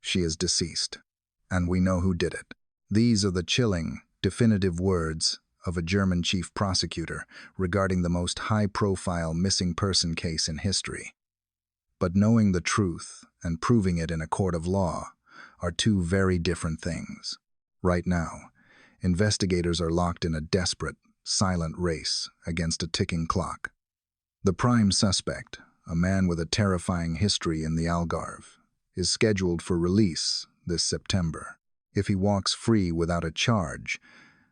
She is deceased, and we know who did it. These are the chilling, definitive words of a German chief prosecutor regarding the most high-profile missing person case in history. But knowing the truth and proving it in a court of law are two very different things. Right now, investigators are locked in a desperate, silent race against a ticking clock. The prime suspect, a man with a terrifying history in the Algarve, is scheduled for release this September. If he walks free without a charge,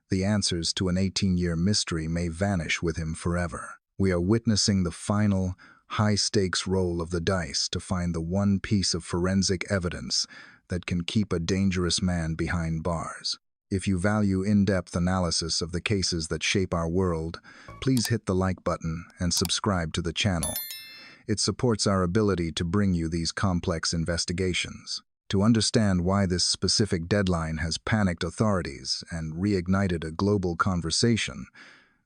the answers to an 18-year mystery may vanish with him forever. We are witnessing the final, high-stakes roll of the dice to find the one piece of forensic evidence that can keep a dangerous man behind bars. If you value in-depth analysis of the cases that shape our world, please hit the like button and subscribe to the channel. It supports our ability to bring you these complex investigations. To understand why this specific deadline has panicked authorities and reignited a global conversation,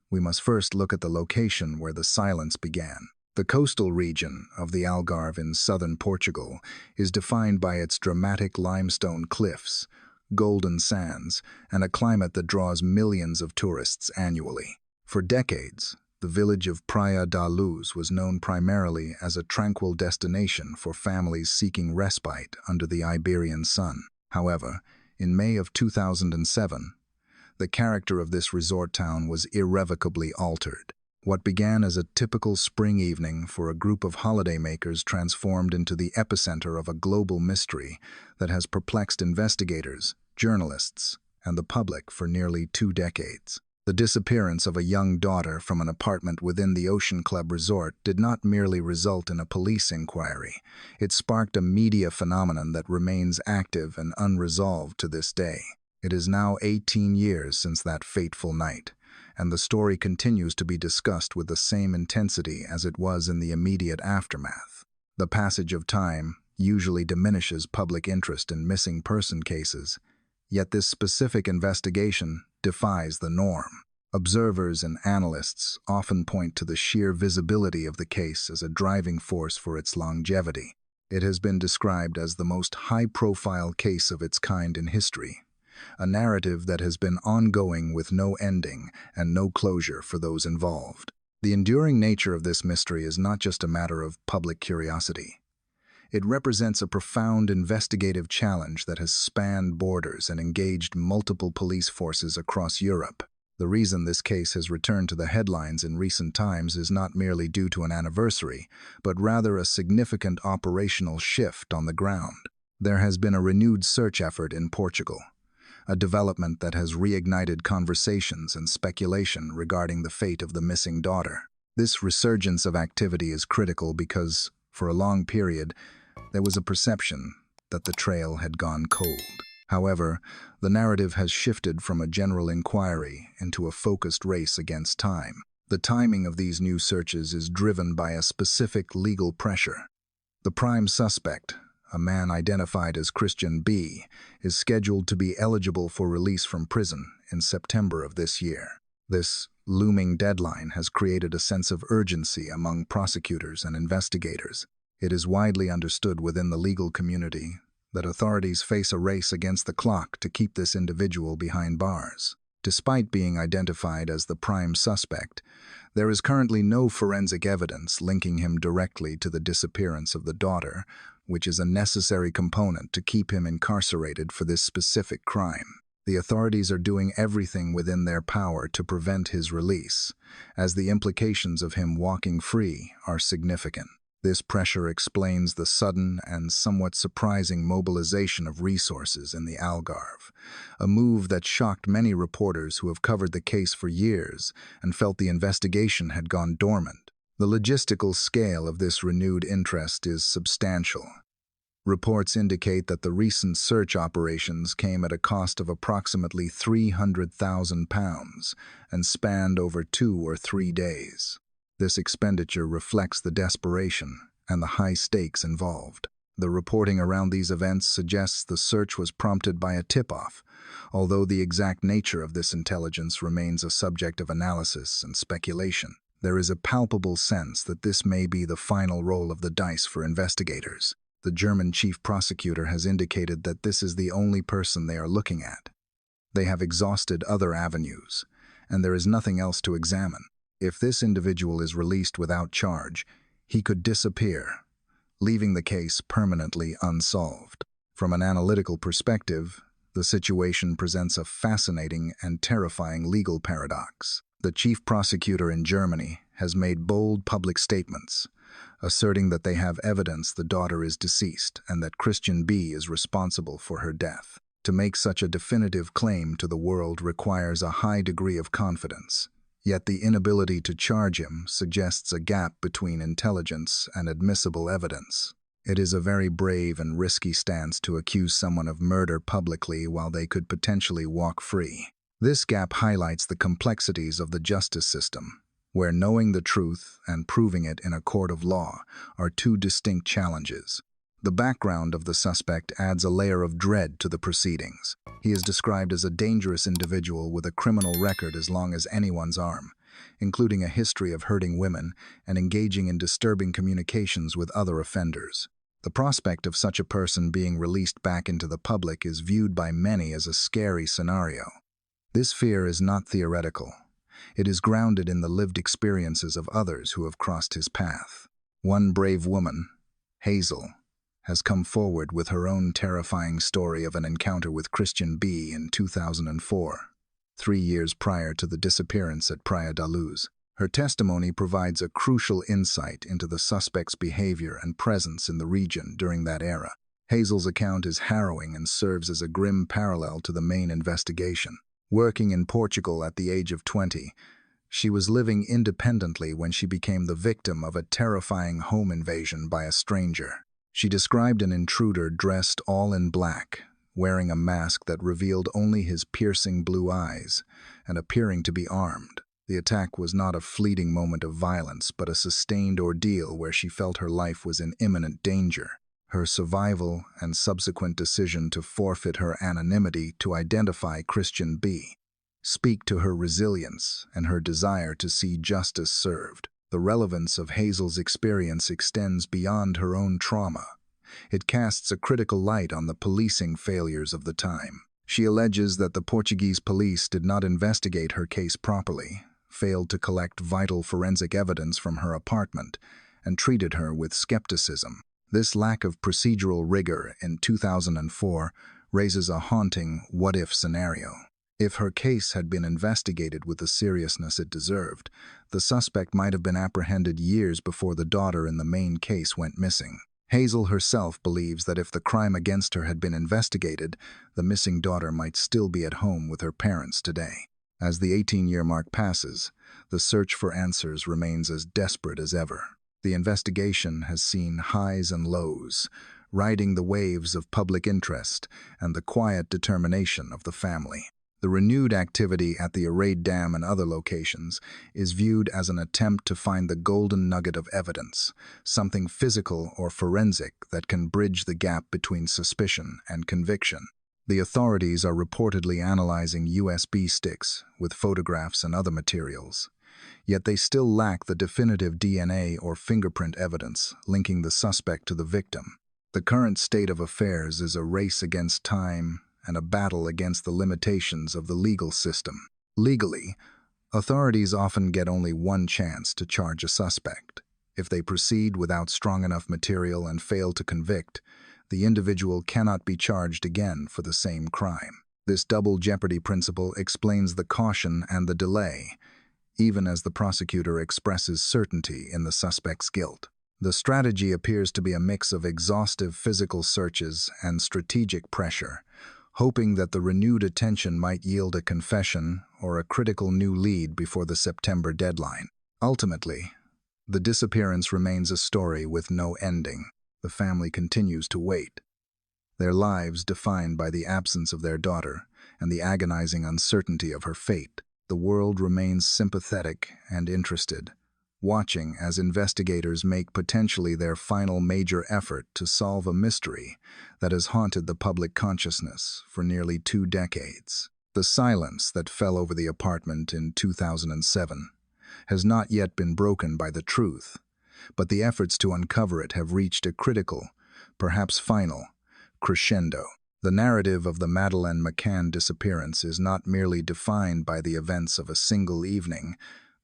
we must first look at the location where the silence began. The coastal region of the Algarve in southern Portugal is defined by its dramatic limestone cliffs, golden sands, and a climate that draws millions of tourists annually. For decades, the village of Praia da Luz was known primarily as a tranquil destination for families seeking respite under the Iberian sun. However, in May of 2007, the character of this resort town was irrevocably altered. What began as a typical spring evening for a group of holidaymakers transformed into the epicenter of a global mystery that has perplexed investigators, journalists, and the public for nearly 2 decades. The disappearance of a young daughter from an apartment within the Ocean Club resort did not merely result in a police inquiry. It sparked a media phenomenon that remains active and unresolved to this day. It is now 18 years since that fateful night, and the story continues to be discussed with the same intensity as it was in the immediate aftermath. The passage of time usually diminishes public interest in missing person cases, yet this specific investigation defies the norm. Observers and analysts often point to the sheer visibility of the case as a driving force for its longevity. It has been described as the most high-profile case of its kind in history, a narrative that has been ongoing with no ending and no closure for those involved. The enduring nature of this mystery is not just a matter of public curiosity. It represents a profound investigative challenge that has spanned borders and engaged multiple police forces across Europe. The reason this case has returned to the headlines in recent times is not merely due to an anniversary, but rather a significant operational shift on the ground. There has been a renewed search effort in Portugal, a development that has reignited conversations and speculation regarding the fate of the missing daughter. This resurgence of activity is critical because, for a long period, there was a perception that the trail had gone cold. However, the narrative has shifted from a general inquiry into a focused race against time. The timing of these new searches is driven by a specific legal pressure. The prime suspect, a man identified as Christian B., is scheduled to be eligible for release from prison in September of this year. This looming deadline has created a sense of urgency among prosecutors and investigators. It is widely understood within the legal community that authorities face a race against the clock to keep this individual behind bars. Despite being identified as the prime suspect, there is currently no forensic evidence linking him directly to the disappearance of the daughter, which is a necessary component to keep him incarcerated for this specific crime. The authorities are doing everything within their power to prevent his release, as the implications of him walking free are significant. This pressure explains the sudden and somewhat surprising mobilization of resources in the Algarve, a move that shocked many reporters who have covered the case for years and felt the investigation had gone dormant. The logistical scale of this renewed interest is substantial. Reports indicate that the recent search operations came at a cost of approximately £300,000 and spanned over 2 or 3 days. This expenditure reflects the desperation and the high stakes involved. The reporting around these events suggests the search was prompted by a tip-off, although the exact nature of this intelligence remains a subject of analysis and speculation. There is a palpable sense that this may be the final roll of the dice for investigators. The German chief prosecutor has indicated that this is the only person they are looking at. They have exhausted other avenues, and there is nothing else to examine. If this individual is released without charge, he could disappear, leaving the case permanently unsolved. From an analytical perspective, the situation presents a fascinating and terrifying legal paradox. The chief prosecutor in Germany has made bold public statements, asserting that they have evidence the daughter is deceased and that Christian B is responsible for her death. To make such a definitive claim to the world requires a high degree of confidence, yet the inability to charge him suggests a gap between intelligence and admissible evidence. It is a very brave and risky stance to accuse someone of murder publicly while they could potentially walk free. This gap highlights the complexities of the justice system, where knowing the truth and proving it in a court of law are two distinct challenges. The background of the suspect adds a layer of dread to the proceedings. He is described as a dangerous individual with a criminal record as long as anyone's arm, including a history of hurting women and engaging in disturbing communications with other offenders. The prospect of such a person being released back into the public is viewed by many as a scary scenario. This fear is not theoretical. It is grounded in the lived experiences of others who have crossed his path. One brave woman, Hazel, has come forward with her own terrifying story of an encounter with Christian B in 2004, 3 years prior to the disappearance at Praia da Luz. Her testimony provides a crucial insight into the suspect's behavior and presence in the region during that era. Hazel's account is harrowing and serves as a grim parallel to the main investigation. Working in Portugal at the age of 20, she was living independently when she became the victim of a terrifying home invasion by a stranger. She described an intruder dressed all in black, wearing a mask that revealed only his piercing blue eyes, and appearing to be armed. The attack was not a fleeting moment of violence, but a sustained ordeal where she felt her life was in imminent danger. Her survival and subsequent decision to forfeit her anonymity to identify Christian B speak to her resilience and her desire to see justice served. The relevance of Hazel's experience extends beyond her own trauma. It casts a critical light on the policing failures of the time. She alleges that the Portuguese police did not investigate her case properly, failed to collect vital forensic evidence from her apartment, and treated her with skepticism. This lack of procedural rigor in 2004 raises a haunting what-if scenario. If her case had been investigated with the seriousness it deserved, the suspect might have been apprehended years before the daughter in the main case went missing. Hazel herself believes that if the crime against her had been investigated, the missing daughter might still be at home with her parents today. As the 18-year mark passes, the search for answers remains as desperate as ever. The investigation has seen highs and lows, riding the waves of public interest and the quiet determination of the family. The renewed activity at the Arrayed Dam and other locations is viewed as an attempt to find the golden nugget of evidence, something physical or forensic that can bridge the gap between suspicion and conviction. The authorities are reportedly analyzing USB sticks with photographs and other materials, yet they still lack the definitive DNA or fingerprint evidence linking the suspect to the victim. The current state of affairs is a race against time and a battle against the limitations of the legal system. Legally, authorities often get only one chance to charge a suspect. If they proceed without strong enough material and fail to convict, the individual cannot be charged again for the same crime. This double jeopardy principle explains the caution and the delay, even as the prosecutor expresses certainty in the suspect's guilt. The strategy appears to be a mix of exhaustive physical searches and strategic pressure, hoping that the renewed attention might yield a confession or a critical new lead before the September deadline. Ultimately, the disappearance remains a story with no ending. The family continues to wait, their lives defined by the absence of their daughter and the agonizing uncertainty of her fate. The world remains sympathetic and interested, watching as investigators make potentially their final major effort to solve a mystery that has haunted the public consciousness for nearly 2 decades. The silence that fell over the apartment in 2007 has not yet been broken by the truth, but the efforts to uncover it have reached a critical, perhaps final, crescendo. The narrative of the Madeleine McCann disappearance is not merely defined by the events of a single evening,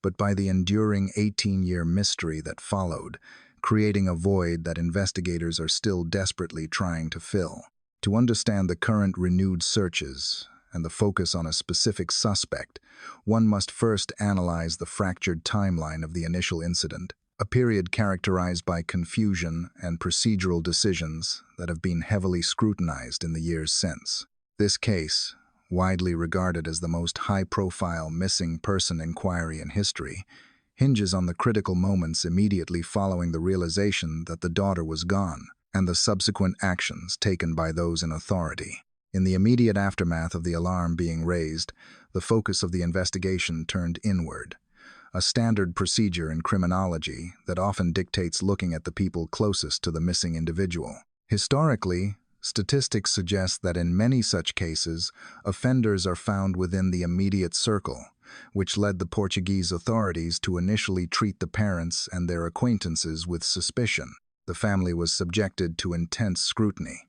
but by the enduring 18-year mystery that followed, creating a void that investigators are still desperately trying to fill. To understand the current renewed searches and the focus on a specific suspect, one must first analyze the fractured timeline of the initial incident, a period characterized by confusion and procedural decisions that have been heavily scrutinized in the years since. This case, widely regarded as the most high-profile missing person inquiry in history, hinges on the critical moments immediately following the realization that the daughter was gone and the subsequent actions taken by those in authority. In the immediate aftermath of the alarm being raised, the focus of the investigation turned inward, a standard procedure in criminology that often dictates looking at the people closest to the missing individual. Historically, statistics suggest that in many such cases, offenders are found within the immediate circle, which led the Portuguese authorities to initially treat the parents and their acquaintances with suspicion. The family was subjected to intense scrutiny,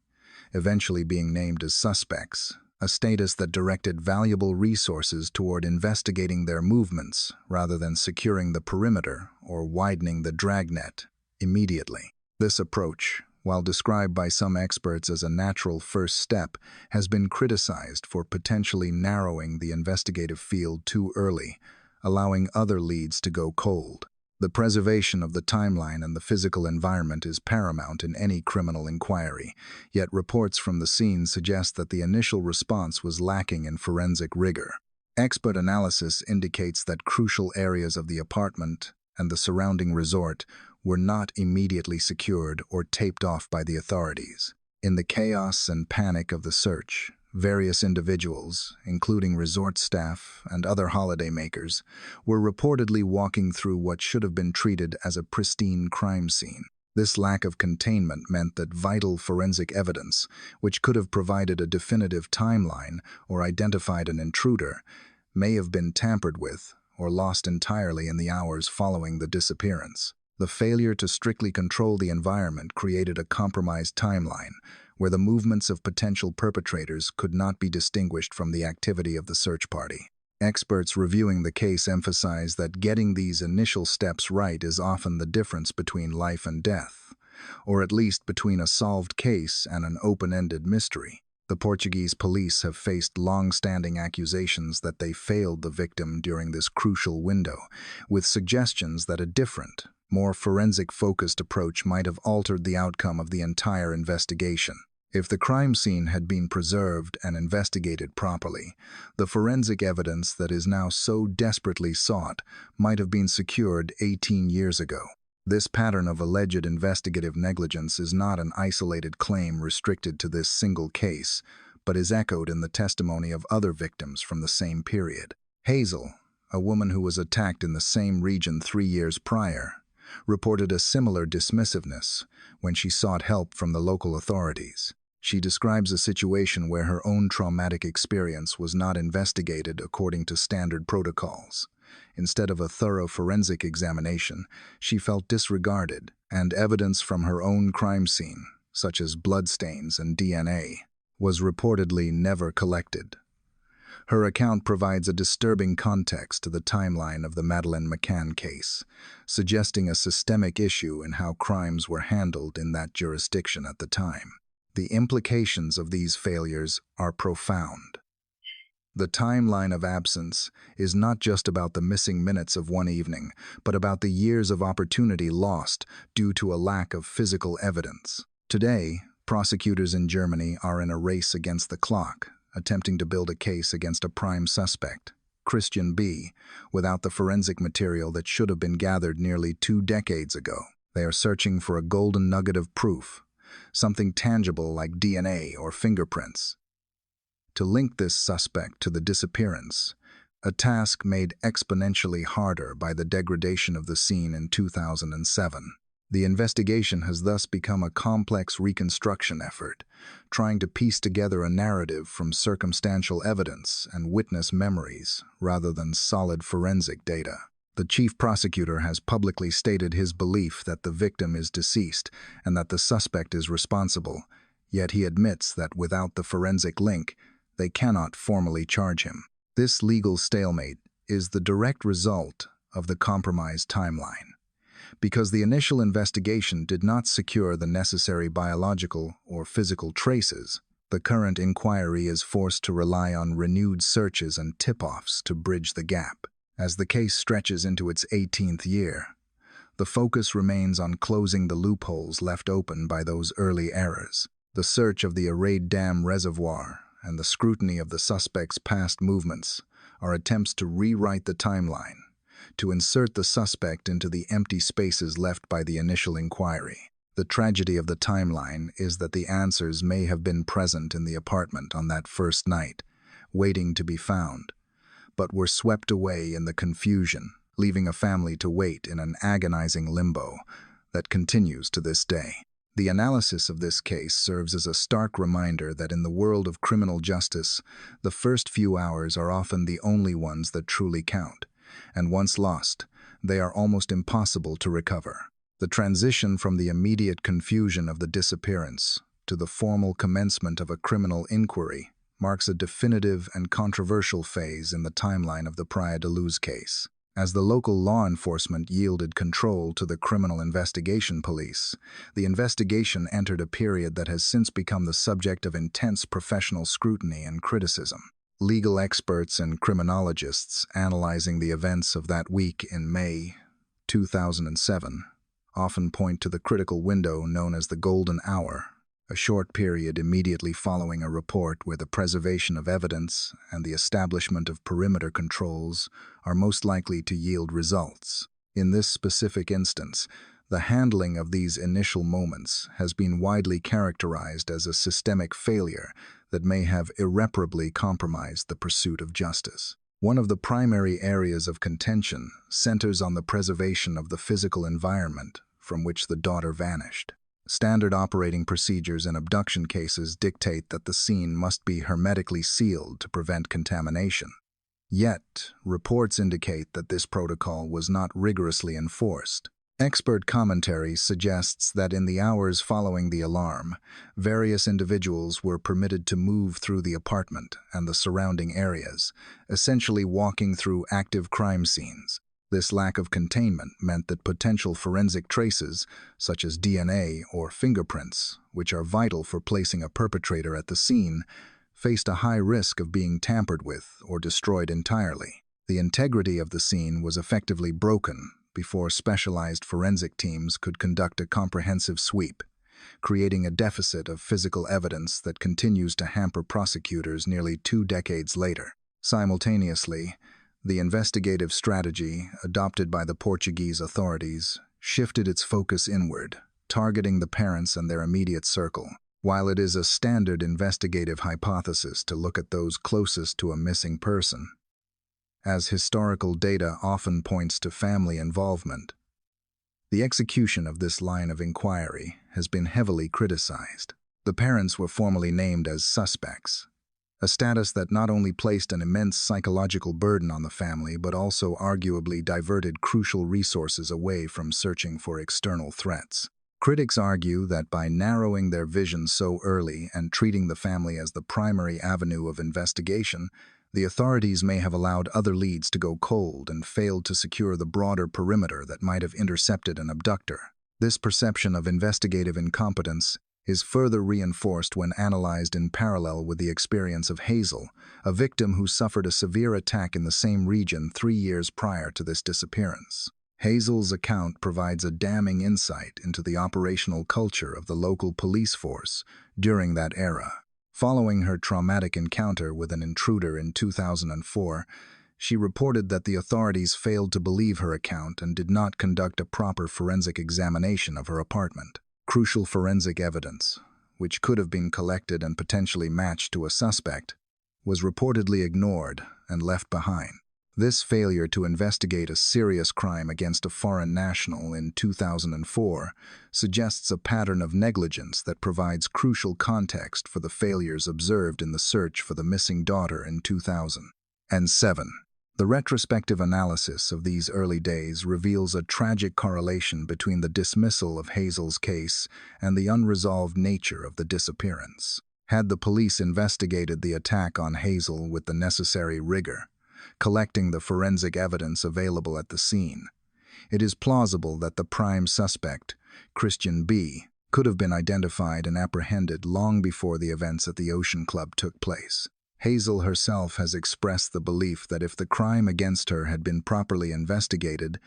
eventually being named as suspects, a status that directed valuable resources toward investigating their movements rather than securing the perimeter or widening the dragnet immediately. This approach, while described by some experts as a natural first step, has been criticized for potentially narrowing the investigative field too early, allowing other leads to go cold. The preservation of the timeline and the physical environment is paramount in any criminal inquiry, yet reports from the scene suggest that the initial response was lacking in forensic rigor. Expert analysis indicates that crucial areas of the apartment and the surrounding resort were not immediately secured or taped off by the authorities. In the chaos and panic of the search, various individuals, including resort staff and other holidaymakers, were reportedly walking through what should have been treated as a pristine crime scene. This lack of containment meant that vital forensic evidence, which could have provided a definitive timeline or identified an intruder, may have been tampered with or lost entirely in the hours following the disappearance. The failure to strictly control the environment created a compromised timeline, where the movements of potential perpetrators could not be distinguished from the activity of the search party. Experts reviewing the case emphasize that getting these initial steps right is often the difference between life and death, or at least between a solved case and an open-ended mystery. The Portuguese police have faced long-standing accusations that they failed the victim during this crucial window, with suggestions that a different, more forensic-focused approach might have altered the outcome of the entire investigation. If the crime scene had been preserved and investigated properly, the forensic evidence that is now so desperately sought might have been secured 18 years ago. This pattern of alleged investigative negligence is not an isolated claim restricted to this single case, but is echoed in the testimony of other victims from the same period. Hazel, a woman who was attacked in the same region 3 years prior, reported a similar dismissiveness when she sought help from the local authorities. She describes a situation where her own traumatic experience was not investigated according to standard protocols. Instead of a thorough forensic examination, she felt disregarded, and evidence from her own crime scene, such as bloodstains and DNA, was reportedly never collected. Her account provides a disturbing context to the timeline of the Madeleine McCann case, suggesting a systemic issue in how crimes were handled in that jurisdiction at the time. The implications of these failures are profound. The timeline of absence is not just about the missing minutes of one evening, but about the years of opportunity lost due to a lack of physical evidence. Today, prosecutors in Germany are in a race against the clock, attempting to build a case against a prime suspect, Christian B., without the forensic material that should have been gathered nearly 2 decades ago. They are searching for a golden nugget of proof, something tangible like DNA or fingerprints, to link this suspect to the disappearance, a task made exponentially harder by the degradation of the scene in 2007. The investigation has thus become a complex reconstruction effort, trying to piece together a narrative from circumstantial evidence and witness memories rather than solid forensic data. The chief prosecutor has publicly stated his belief that the victim is deceased and that the suspect is responsible, yet he admits that without the forensic link, they cannot formally charge him. This legal stalemate is the direct result of the compromised timeline. Because the initial investigation did not secure the necessary biological or physical traces, the current inquiry is forced to rely on renewed searches and tip-offs to bridge the gap. As the case stretches into its 18th year, the focus remains on closing the loopholes left open by those early errors. The search of the Arade Dam reservoir and the scrutiny of the suspect's past movements are attempts to rewrite the timeline, to insert the suspect into the empty spaces left by the initial inquiry. The tragedy of the timeline is that the answers may have been present in the apartment on that first night, waiting to be found, but were swept away in the confusion, leaving a family to wait in an agonizing limbo that continues to this day. The analysis of this case serves as a stark reminder that in the world of criminal justice, the first few hours are often the only ones that truly count, and once lost, they are almost impossible to recover. The transition from the immediate confusion of the disappearance to the formal commencement of a criminal inquiry marks a definitive and controversial phase in the timeline of the Praia da Luz case. As the local law enforcement yielded control to the Criminal Investigation Police, the investigation entered a period that has since become the subject of intense professional scrutiny and criticism. Legal experts and criminologists analyzing the events of that week in May 2007 often point to the critical window known as the Golden Hour, a short period immediately following a report where the preservation of evidence and the establishment of perimeter controls are most likely to yield results. In this specific instance, the handling of these initial moments has been widely characterized as a systemic failure that may have irreparably compromised the pursuit of justice. One of the primary areas of contention centers on the preservation of the physical environment from which the daughter vanished. Standard operating procedures in abduction cases dictate that the scene must be hermetically sealed to prevent contamination. Yet, reports indicate that this protocol was not rigorously enforced. Expert commentary suggests that in the hours following the alarm, various individuals were permitted to move through the apartment and the surrounding areas, essentially walking through active crime scenes. This lack of containment meant that potential forensic traces, such as DNA or fingerprints, which are vital for placing a perpetrator at the scene, faced a high risk of being tampered with or destroyed entirely. The integrity of the scene was effectively broken before specialized forensic teams could conduct a comprehensive sweep, creating a deficit of physical evidence that continues to hamper prosecutors nearly 2 decades later. Simultaneously, the investigative strategy adopted by the Portuguese authorities shifted its focus inward, targeting the parents and their immediate circle. While it is a standard investigative hypothesis to look at those closest to a missing person, as historical data often points to family involvement, the execution of this line of inquiry has been heavily criticized. The parents were formally named as suspects, a status that not only placed an immense psychological burden on the family but also arguably diverted crucial resources away from searching for external threats. Critics argue that by narrowing their vision so early and treating the family as the primary avenue of investigation, the authorities may have allowed other leads to go cold and failed to secure the broader perimeter that might have intercepted an abductor. This perception of investigative incompetence is further reinforced when analyzed in parallel with the experience of Hazel, a victim who suffered a severe attack in the same region 3 years prior to this disappearance. Hazel's account provides a damning insight into the operational culture of the local police force during that era. Following her traumatic encounter with an intruder in 2004, she reported that the authorities failed to believe her account and did not conduct a proper forensic examination of her apartment. Crucial forensic evidence, which could have been collected and potentially matched to a suspect, was reportedly ignored and left behind. This failure to investigate a serious crime against a foreign national in 2004 suggests a pattern of negligence that provides crucial context for the failures observed in the search for the missing daughter in 2007. The retrospective analysis of these early days reveals a tragic correlation between the dismissal of Hazel's case and the unresolved nature of the disappearance. Had the police investigated the attack on Hazel with the necessary rigor, collecting the forensic evidence available at the scene, it is plausible that the prime suspect, Christian B., could have been identified and apprehended long before the events at the Ocean Club took place. Hazel herself has expressed the belief that if the crime against her had been properly investigated,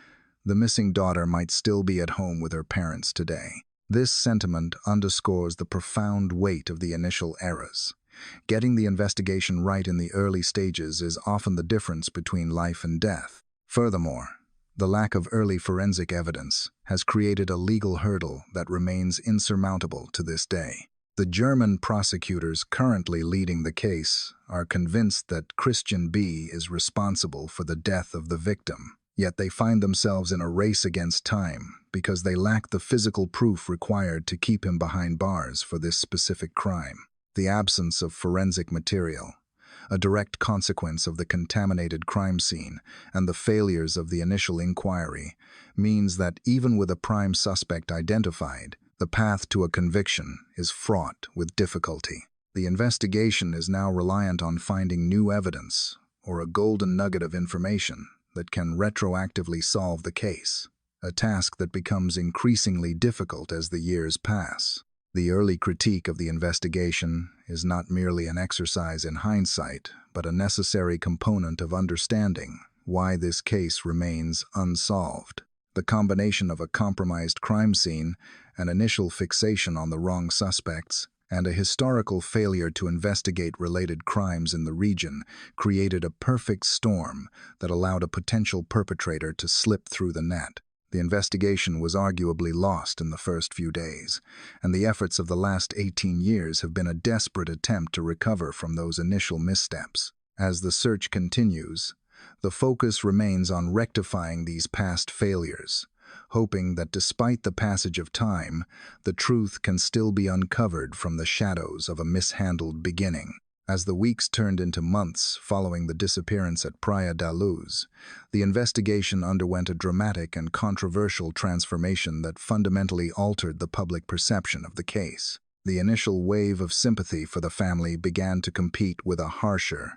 the missing daughter might still be at home with her parents today. This sentiment underscores the profound weight of the initial errors. Getting the investigation right in the early stages is often the difference between life and death. Furthermore, the lack of early forensic evidence has created a legal hurdle that remains insurmountable to this day. The German prosecutors currently leading the case are convinced that Christian B. is responsible for the death of the victim, yet they find themselves in a race against time because they lack the physical proof required to keep him behind bars for this specific crime. The absence of forensic material, a direct consequence of the contaminated crime scene and the failures of the initial inquiry, means that even with a prime suspect identified, the path to a conviction is fraught with difficulty. The investigation is now reliant on finding new evidence or a golden nugget of information that can retroactively solve the case, a task that becomes increasingly difficult as the years pass. The early critique of the investigation is not merely an exercise in hindsight, but a necessary component of understanding why this case remains unsolved. The combination of a compromised crime scene, an initial fixation on the wrong suspects, and a historical failure to investigate related crimes in the region created a perfect storm that allowed a potential perpetrator to slip through the net. The investigation was arguably lost in the first few days, and the efforts of the last 18 years have been a desperate attempt to recover from those initial missteps. As the search continues, the focus remains on rectifying these past failures, hoping that despite the passage of time, the truth can still be uncovered from the shadows of a mishandled beginning. As the weeks turned into months following the disappearance at Praia da Luz, the investigation underwent a dramatic and controversial transformation that fundamentally altered the public perception of the case. The initial wave of sympathy for the family began to compete with a harsher,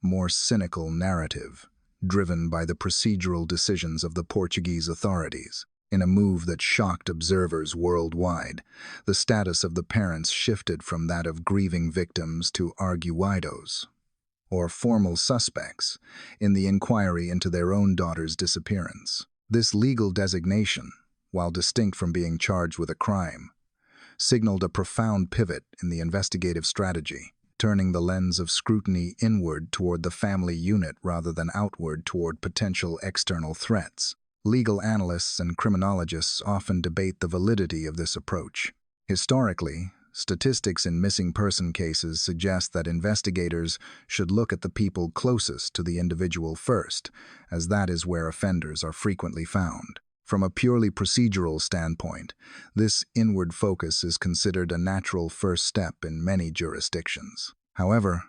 more cynical narrative, driven by the procedural decisions of the Portuguese authorities. In a move that shocked observers worldwide, the status of the parents shifted from that of grieving victims to arguidos, or formal suspects, in the inquiry into their own daughter's disappearance. This legal designation, while distinct from being charged with a crime, signaled a profound pivot in the investigative strategy, turning the lens of scrutiny inward toward the family unit rather than outward toward potential external threats. Legal analysts and criminologists often debate the validity of this approach. Historically, statistics in missing person cases suggest that investigators should look at the people closest to the individual first, as that is where offenders are frequently found. From a purely procedural standpoint, this inward focus is considered a natural first step in many jurisdictions. However,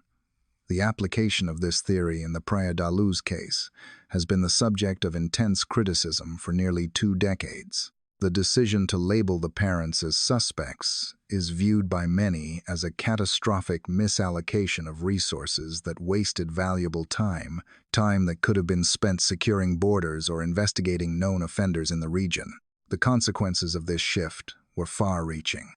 the application of this theory in the Praia da Luz case has been the subject of intense criticism for nearly 2 decades. The decision to label the parents as suspects is viewed by many as a catastrophic misallocation of resources that wasted valuable time that could have been spent securing borders or investigating known offenders in the region. The consequences of this shift were far-reaching.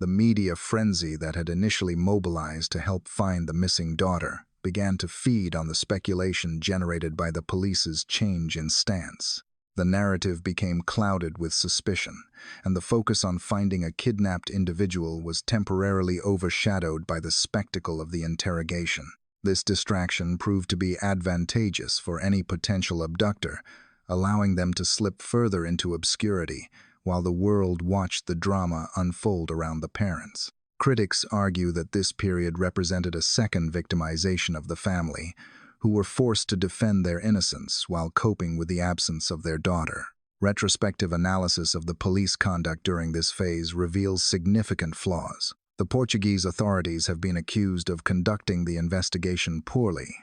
The media frenzy that had initially mobilized to help find the missing daughter began to feed on the speculation generated by the police's change in stance. The narrative became clouded with suspicion, and the focus on finding a kidnapped individual was temporarily overshadowed by the spectacle of the interrogation. This distraction proved to be advantageous for any potential abductor, allowing them to slip further into obscurity while the world watched the drama unfold around the parents. Critics argue that this period represented a second victimization of the family, who were forced to defend their innocence while coping with the absence of their daughter. Retrospective analysis of the police conduct during this phase reveals significant flaws. The Portuguese authorities have been accused of conducting the investigation poorly,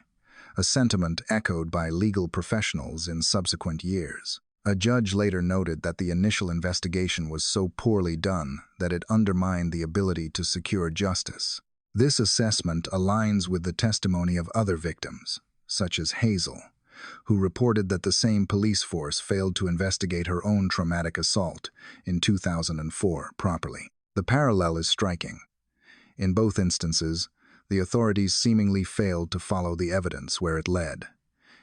a sentiment echoed by legal professionals in subsequent years. A judge later noted that the initial investigation was so poorly done that it undermined the ability to secure justice. This assessment aligns with the testimony of other victims, such as Hazel, who reported that the same police force failed to investigate her own traumatic assault in 2004 properly. The parallel is striking. In both instances, the authorities seemingly failed to follow the evidence where it led,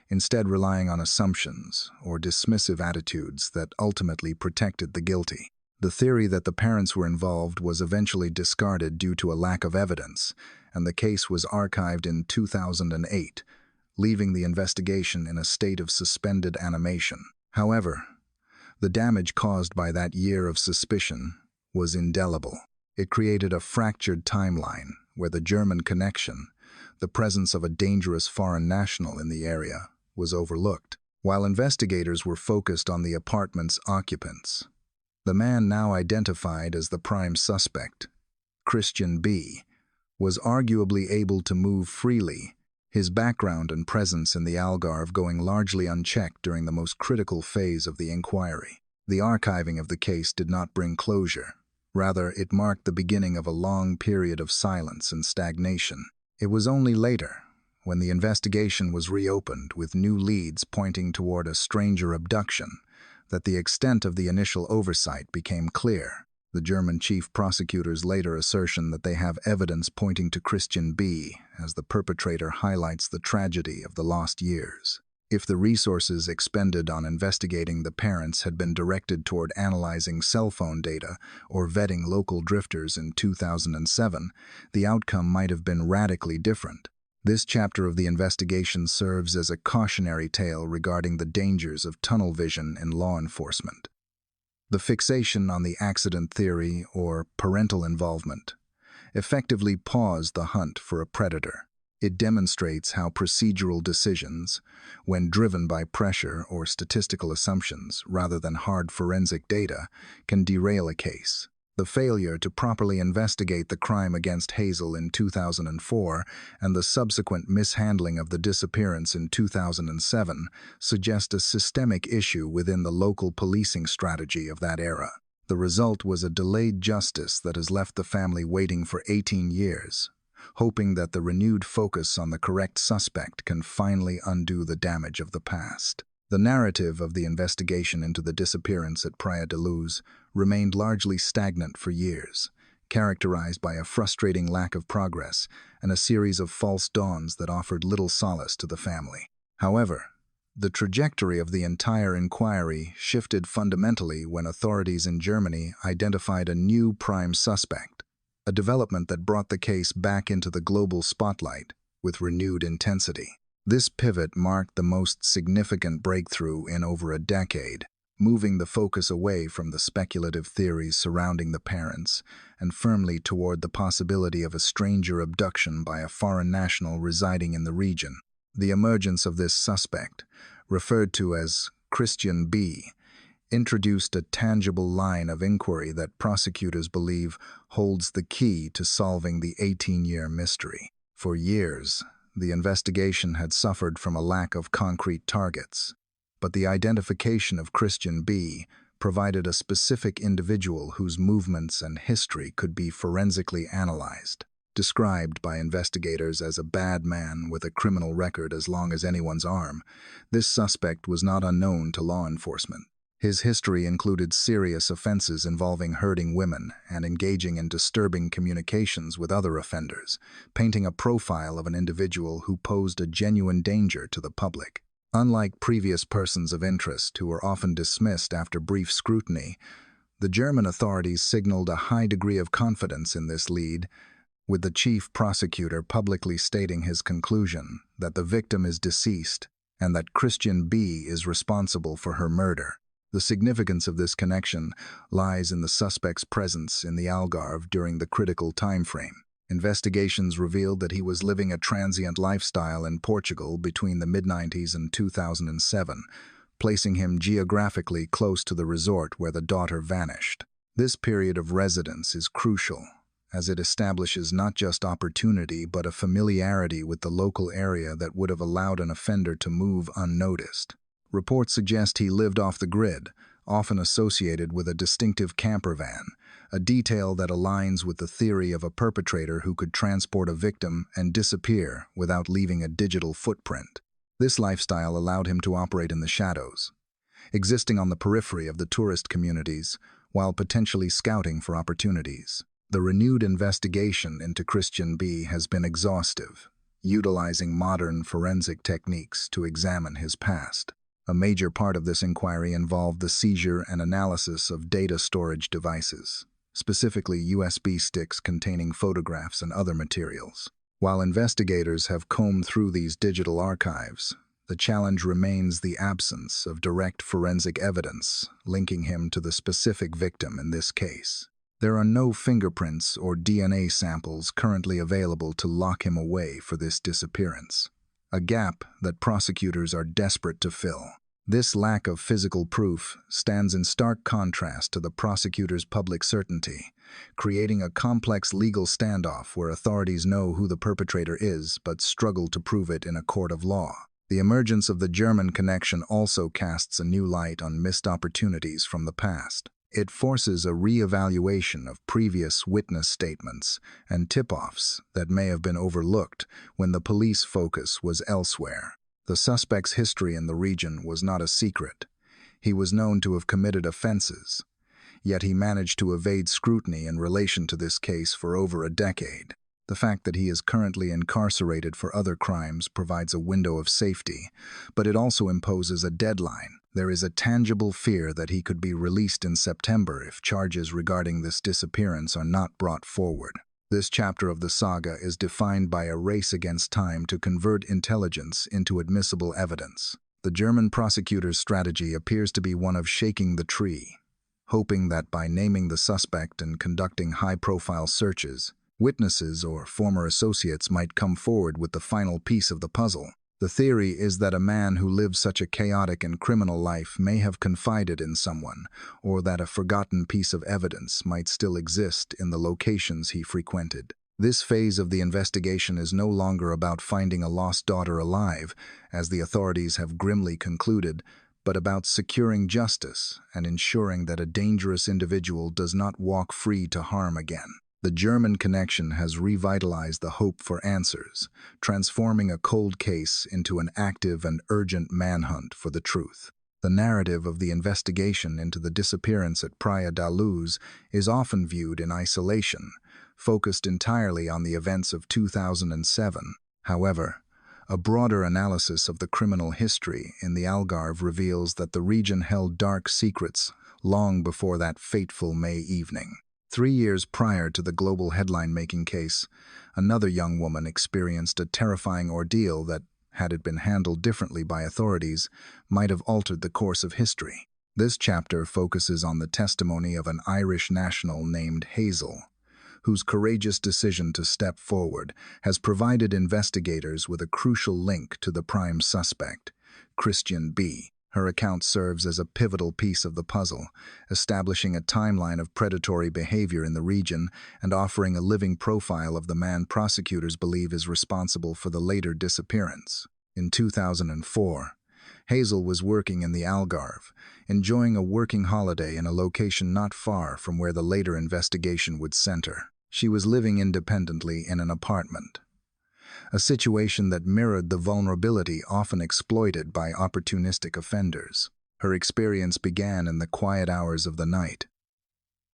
instead relying on assumptions or dismissive attitudes that ultimately protected the guilty. The theory that the parents were involved was eventually discarded due to a lack of evidence, and the case was archived in 2008, leaving the investigation in a state of suspended animation. However, the damage caused by that year of suspicion was indelible. It created a fractured timeline where the German connection, the presence of a dangerous foreign national in the area, was overlooked. While investigators were focused on the apartment's occupants, the man now identified as the prime suspect, Christian B., was arguably able to move freely, his background and presence in the Algarve going largely unchecked during the most critical phase of the inquiry. The archiving of the case did not bring closure. Rather, it marked the beginning of a long period of silence and stagnation. It was only later, when the investigation was reopened with new leads pointing toward a stranger abduction, that the extent of the initial oversight became clear. The German chief prosecutor's later assertion that they have evidence pointing to Christian B. as the perpetrator highlights the tragedy of the lost years. If the resources expended on investigating the parents had been directed toward analyzing cell phone data or vetting local drifters in 2007, the outcome might have been radically different. This chapter of the investigation serves as a cautionary tale regarding the dangers of tunnel vision in law enforcement. The fixation on the accident theory or parental involvement effectively paused the hunt for a predator. It demonstrates how procedural decisions, when driven by pressure or statistical assumptions rather than hard forensic data, can derail a case. The failure to properly investigate the crime against Hazel in 2004 and the subsequent mishandling of the disappearance in 2007 suggest a systemic issue within the local policing strategy of that era. The result was a delayed justice that has left the family waiting for 18 years, hoping that the renewed focus on the correct suspect can finally undo the damage of the past. The narrative of the investigation into the disappearance at Praia da Luz remained largely stagnant for years, characterized by a frustrating lack of progress and a series of false dawns that offered little solace to the family. However, the trajectory of the entire inquiry shifted fundamentally when authorities in Germany identified a new prime suspect, a development that brought the case back into the global spotlight with renewed intensity. This pivot marked the most significant breakthrough in over a decade, moving the focus away from the speculative theories surrounding the parents and firmly toward the possibility of a stranger abduction by a foreign national residing in the region. The emergence of this suspect, referred to as Christian B., introduced a tangible line of inquiry that prosecutors believe holds the key to solving the 18-year mystery. For years, the investigation had suffered from a lack of concrete targets, but the identification of Christian B. provided a specific individual whose movements and history could be forensically analyzed. Described by investigators as a bad man with a criminal record as long as anyone's arm, this suspect was not unknown to law enforcement. His history included serious offenses involving hurting women and engaging in disturbing communications with other offenders, painting a profile of an individual who posed a genuine danger to the public. Unlike previous persons of interest who were often dismissed after brief scrutiny, the German authorities signaled a high degree of confidence in this lead, with the chief prosecutor publicly stating his conclusion that the victim is deceased and that Christian B. is responsible for her murder. The significance of this connection lies in the suspect's presence in the Algarve during the critical time frame. Investigations revealed that he was living a transient lifestyle in Portugal between the mid-90s and 2007, placing him geographically close to the resort where the daughter vanished. This period of residence is crucial, as it establishes not just opportunity but a familiarity with the local area that would have allowed an offender to move unnoticed. Reports suggest he lived off the grid, often associated with a distinctive camper van, a detail that aligns with the theory of a perpetrator who could transport a victim and disappear without leaving a digital footprint. This lifestyle allowed him to operate in the shadows, existing on the periphery of the tourist communities while potentially scouting for opportunities. The renewed investigation into Christian B has been exhaustive, utilizing modern forensic techniques to examine his past. A major part of this inquiry involved the seizure and analysis of data storage devices, specifically USB sticks containing photographs and other materials. While investigators have combed through these digital archives, the challenge remains the absence of direct forensic evidence linking him to the specific victim in this case. There are no fingerprints or DNA samples currently available to lock him away for this disappearance, a gap that prosecutors are desperate to fill. This lack of physical proof stands in stark contrast to the prosecutor's public certainty, creating a complex legal standoff where authorities know who the perpetrator is but struggle to prove it in a court of law. The emergence of the German connection also casts a new light on missed opportunities from the past. It forces a re-evaluation of previous witness statements and tip-offs that may have been overlooked when the police focus was elsewhere. The suspect's history in the region was not a secret. He was known to have committed offenses, yet he managed to evade scrutiny in relation to this case for over a decade. The fact that he is currently incarcerated for other crimes provides a window of safety, but it also imposes a deadline. There is a tangible fear that he could be released in September if charges regarding this disappearance are not brought forward. This chapter of the saga is defined by a race against time to convert intelligence into admissible evidence. The German prosecutor's strategy appears to be one of shaking the tree, hoping that by naming the suspect and conducting high-profile searches, witnesses or former associates might come forward with the final piece of the puzzle. The theory is that a man who lived such a chaotic and criminal life may have confided in someone, or that a forgotten piece of evidence might still exist in the locations he frequented. This phase of the investigation is no longer about finding a lost daughter alive, as the authorities have grimly concluded, but about securing justice and ensuring that a dangerous individual does not walk free to harm again. The German connection has revitalized the hope for answers, transforming a cold case into an active and urgent manhunt for the truth. The narrative of the investigation into the disappearance at Praia da Luz is often viewed in isolation, focused entirely on the events of 2007. However, a broader analysis of the criminal history in the Algarve reveals that the region held dark secrets long before that fateful May evening. 3 years prior to the global headline-making case, another young woman experienced a terrifying ordeal that, had it been handled differently by authorities, might have altered the course of history. This chapter focuses on the testimony of an Irish national named Hazel, whose courageous decision to step forward has provided investigators with a crucial link to the prime suspect, Christian B. Her account serves as a pivotal piece of the puzzle, establishing a timeline of predatory behavior in the region and offering a living profile of the man prosecutors believe is responsible for the later disappearance. In 2004, Hazel was working in the Algarve, enjoying a working holiday in a location not far from where the later investigation would center. She was living independently in an apartment, a situation that mirrored the vulnerability often exploited by opportunistic offenders. Her experience began in the quiet hours of the night,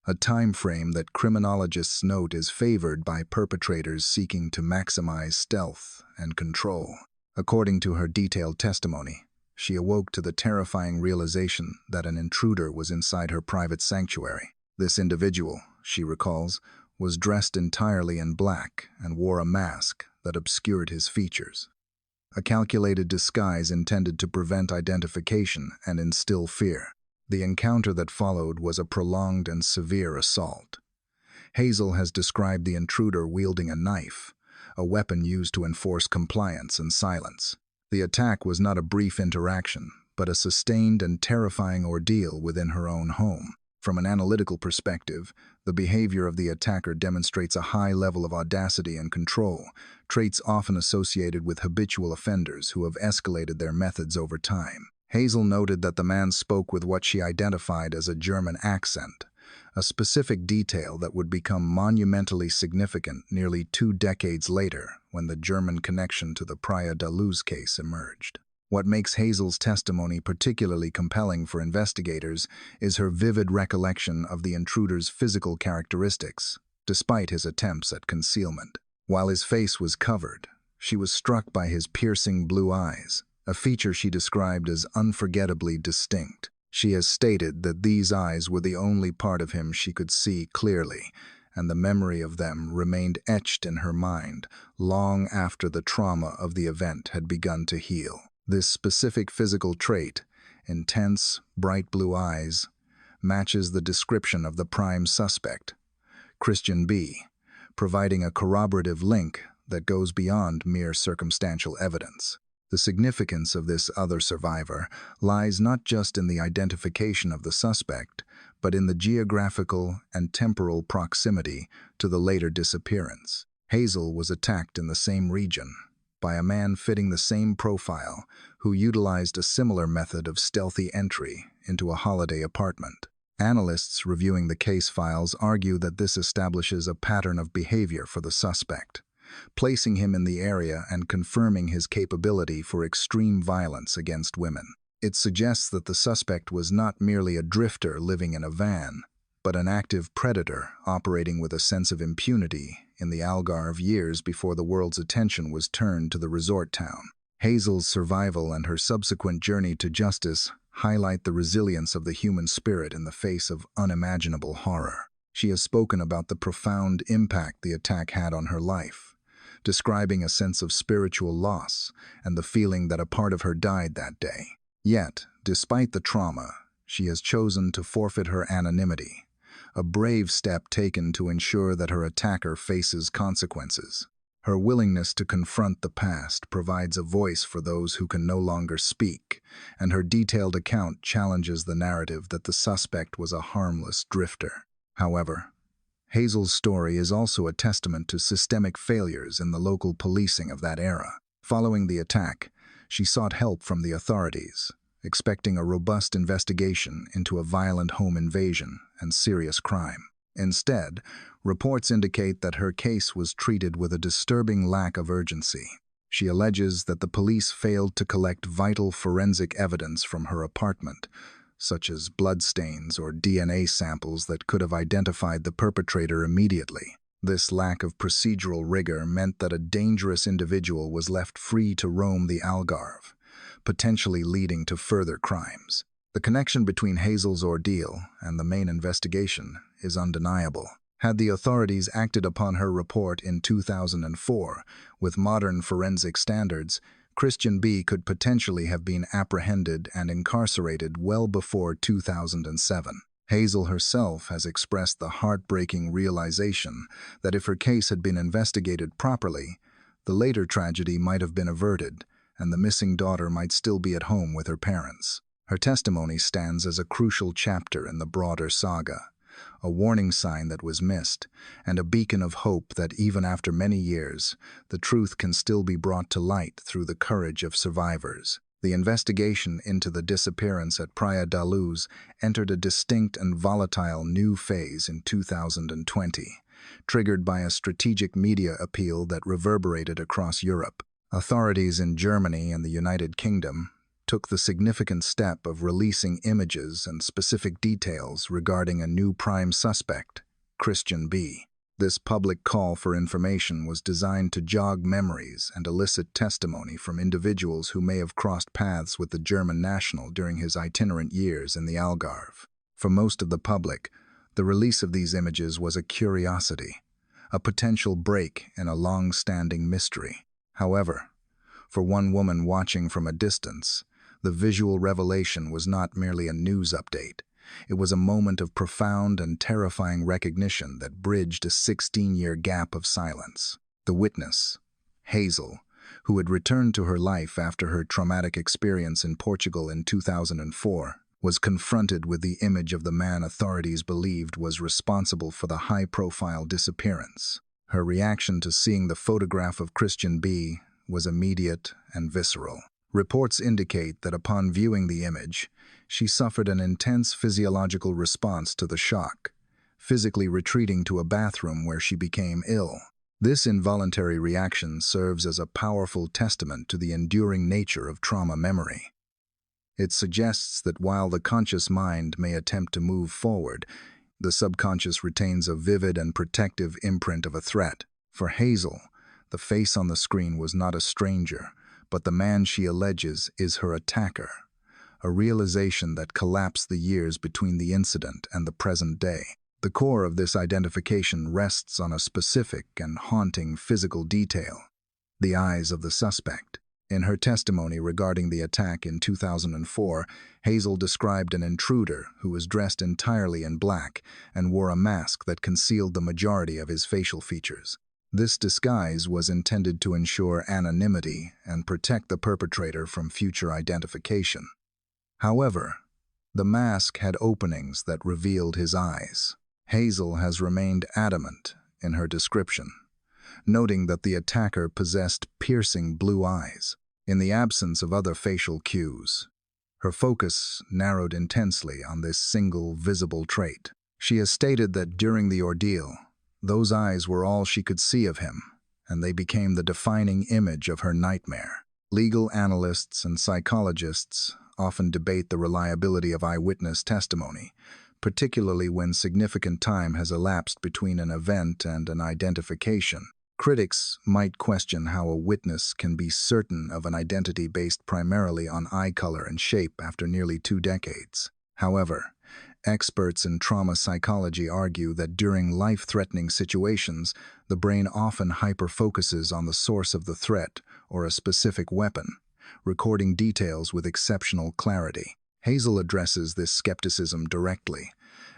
a time frame that criminologists note is favored by perpetrators seeking to maximize stealth and control. According to her detailed testimony, she awoke to the terrifying realization that an intruder was inside her private sanctuary. This individual, she recalls, was dressed entirely in black and wore a mask that obscured his features, a calculated disguise intended to prevent identification and instill fear. The encounter that followed was a prolonged and severe assault. Hazel has described the intruder wielding a knife, a weapon used to enforce compliance and silence. The attack was not a brief interaction, but a sustained and terrifying ordeal within her own home. From an analytical perspective, the behavior of the attacker demonstrates a high level of audacity and control, traits often associated with habitual offenders who have escalated their methods over time. Hazel noted that the man spoke with what she identified as a German accent, a specific detail that would become monumentally significant nearly 2 decades later when the German connection to the Praia da Luz case emerged. What makes Hazel's testimony particularly compelling for investigators is her vivid recollection of the intruder's physical characteristics, despite his attempts at concealment. While his face was covered, she was struck by his piercing blue eyes, a feature she described as unforgettably distinct. She has stated that these eyes were the only part of him she could see clearly, and the memory of them remained etched in her mind long after the trauma of the event had begun to heal. This specific physical trait, intense, bright blue eyes, matches the description of the prime suspect, Christian B., providing a corroborative link that goes beyond mere circumstantial evidence. The significance of this other survivor lies not just in the identification of the suspect, but in the geographical and temporal proximity to the later disappearance. Hazel was attacked in the same region by a man fitting the same profile who utilized a similar method of stealthy entry into a holiday apartment. Analysts reviewing the case files argue that this establishes a pattern of behavior for the suspect, placing him in the area and confirming his capability for extreme violence against women. It suggests that the suspect was not merely a drifter living in a van, but an active predator operating with a sense of impunity in the Algarve years before the world's attention was turned to the resort town. Hazel's survival and her subsequent journey to justice highlight the resilience of the human spirit in the face of unimaginable horror. She has spoken about the profound impact the attack had on her life, describing a sense of spiritual loss and the feeling that a part of her died that day. Yet, despite the trauma, she has chosen to forfeit her anonymity, a brave step taken to ensure that her attacker faces consequences. Her willingness to confront the past provides a voice for those who can no longer speak, and her detailed account challenges the narrative that the suspect was a harmless drifter. However, Hazel's story is also a testament to systemic failures in the local policing of that era. Following the attack, she sought help from the authorities, expecting a robust investigation into a violent home invasion and serious crime. Instead, reports indicate that her case was treated with a disturbing lack of urgency. She alleges that the police failed to collect vital forensic evidence from her apartment, such as bloodstains or DNA samples that could have identified the perpetrator immediately. This lack of procedural rigor meant that a dangerous individual was left free to roam the Algarve, potentially leading to further crimes. The connection between Hazel's ordeal and the main investigation is undeniable. Had the authorities acted upon her report in 2004 with modern forensic standards, Christian B. could potentially have been apprehended and incarcerated well before 2007. Hazel herself has expressed the heartbreaking realization that if her case had been investigated properly, the later tragedy might have been averted, and the missing daughter might still be at home with her parents. Her testimony stands as a crucial chapter in the broader saga, a warning sign that was missed, and a beacon of hope that even after many years, the truth can still be brought to light through the courage of survivors. The investigation into the disappearance at Praia da Luz entered a distinct and volatile new phase in 2020, triggered by a strategic media appeal that reverberated across Europe. Authorities in Germany and the United Kingdom took the significant step of releasing images and specific details regarding a new prime suspect, Christian B. This public call for information was designed to jog memories and elicit testimony from individuals who may have crossed paths with the German national during his itinerant years in the Algarve. For most of the public, the release of these images was a curiosity, a potential break in a long-standing mystery. However, for one woman watching from a distance, the visual revelation was not merely a news update. It was a moment of profound and terrifying recognition that bridged a 16-year gap of silence. The witness, Hazel, who had returned to her life after her traumatic experience in Portugal in 2004, was confronted with the image of the man authorities believed was responsible for the high-profile disappearance. Her reaction to seeing the photograph of Christian B was immediate and visceral. Reports indicate that upon viewing the image, she suffered an intense physiological response to the shock, physically retreating to a bathroom where she became ill. This involuntary reaction serves as a powerful testament to the enduring nature of trauma memory. It suggests that while the conscious mind may attempt to move forward, the subconscious retains a vivid and protective imprint of a threat. For Hazel, the face on the screen was not a stranger, but the man she alleges is her attacker, a realization that collapsed the years between the incident and the present day. The core of this identification rests on a specific and haunting physical detail: the eyes of the suspect. In her testimony regarding the attack in 2004, Hazel described an intruder who was dressed entirely in black and wore a mask that concealed the majority of his facial features. This disguise was intended to ensure anonymity and protect the perpetrator from future identification. However, the mask had openings that revealed his eyes. Hazel has remained adamant in her description, noting that the attacker possessed piercing blue eyes. In the absence of other facial cues, her focus narrowed intensely on this single visible trait. She has stated that during the ordeal, those eyes were all she could see of him, and they became the defining image of her nightmare. Legal analysts and psychologists often debate the reliability of eyewitness testimony, particularly when significant time has elapsed between an event and an identification. Critics might question how a witness can be certain of an identity based primarily on eye color and shape after nearly 2 decades. However, experts in trauma psychology argue that during life-threatening situations, the brain often hyper-focuses on the source of the threat or a specific weapon, recording details with exceptional clarity. Hazel addresses this skepticism directly,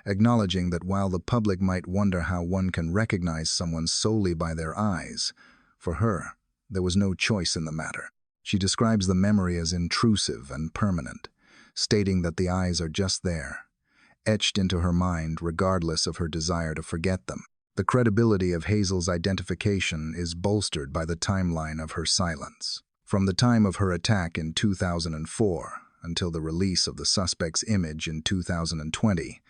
acknowledging that while the public might wonder how one can recognize someone solely by their eyes, for her, there was no choice in the matter. She describes the memory as intrusive and permanent, stating that the eyes are just there, etched into her mind regardless of her desire to forget them. The credibility of Hazel's identification is bolstered by the timeline of her silence. From the time of her attack in 2004 until the release of the suspect's image in 2020,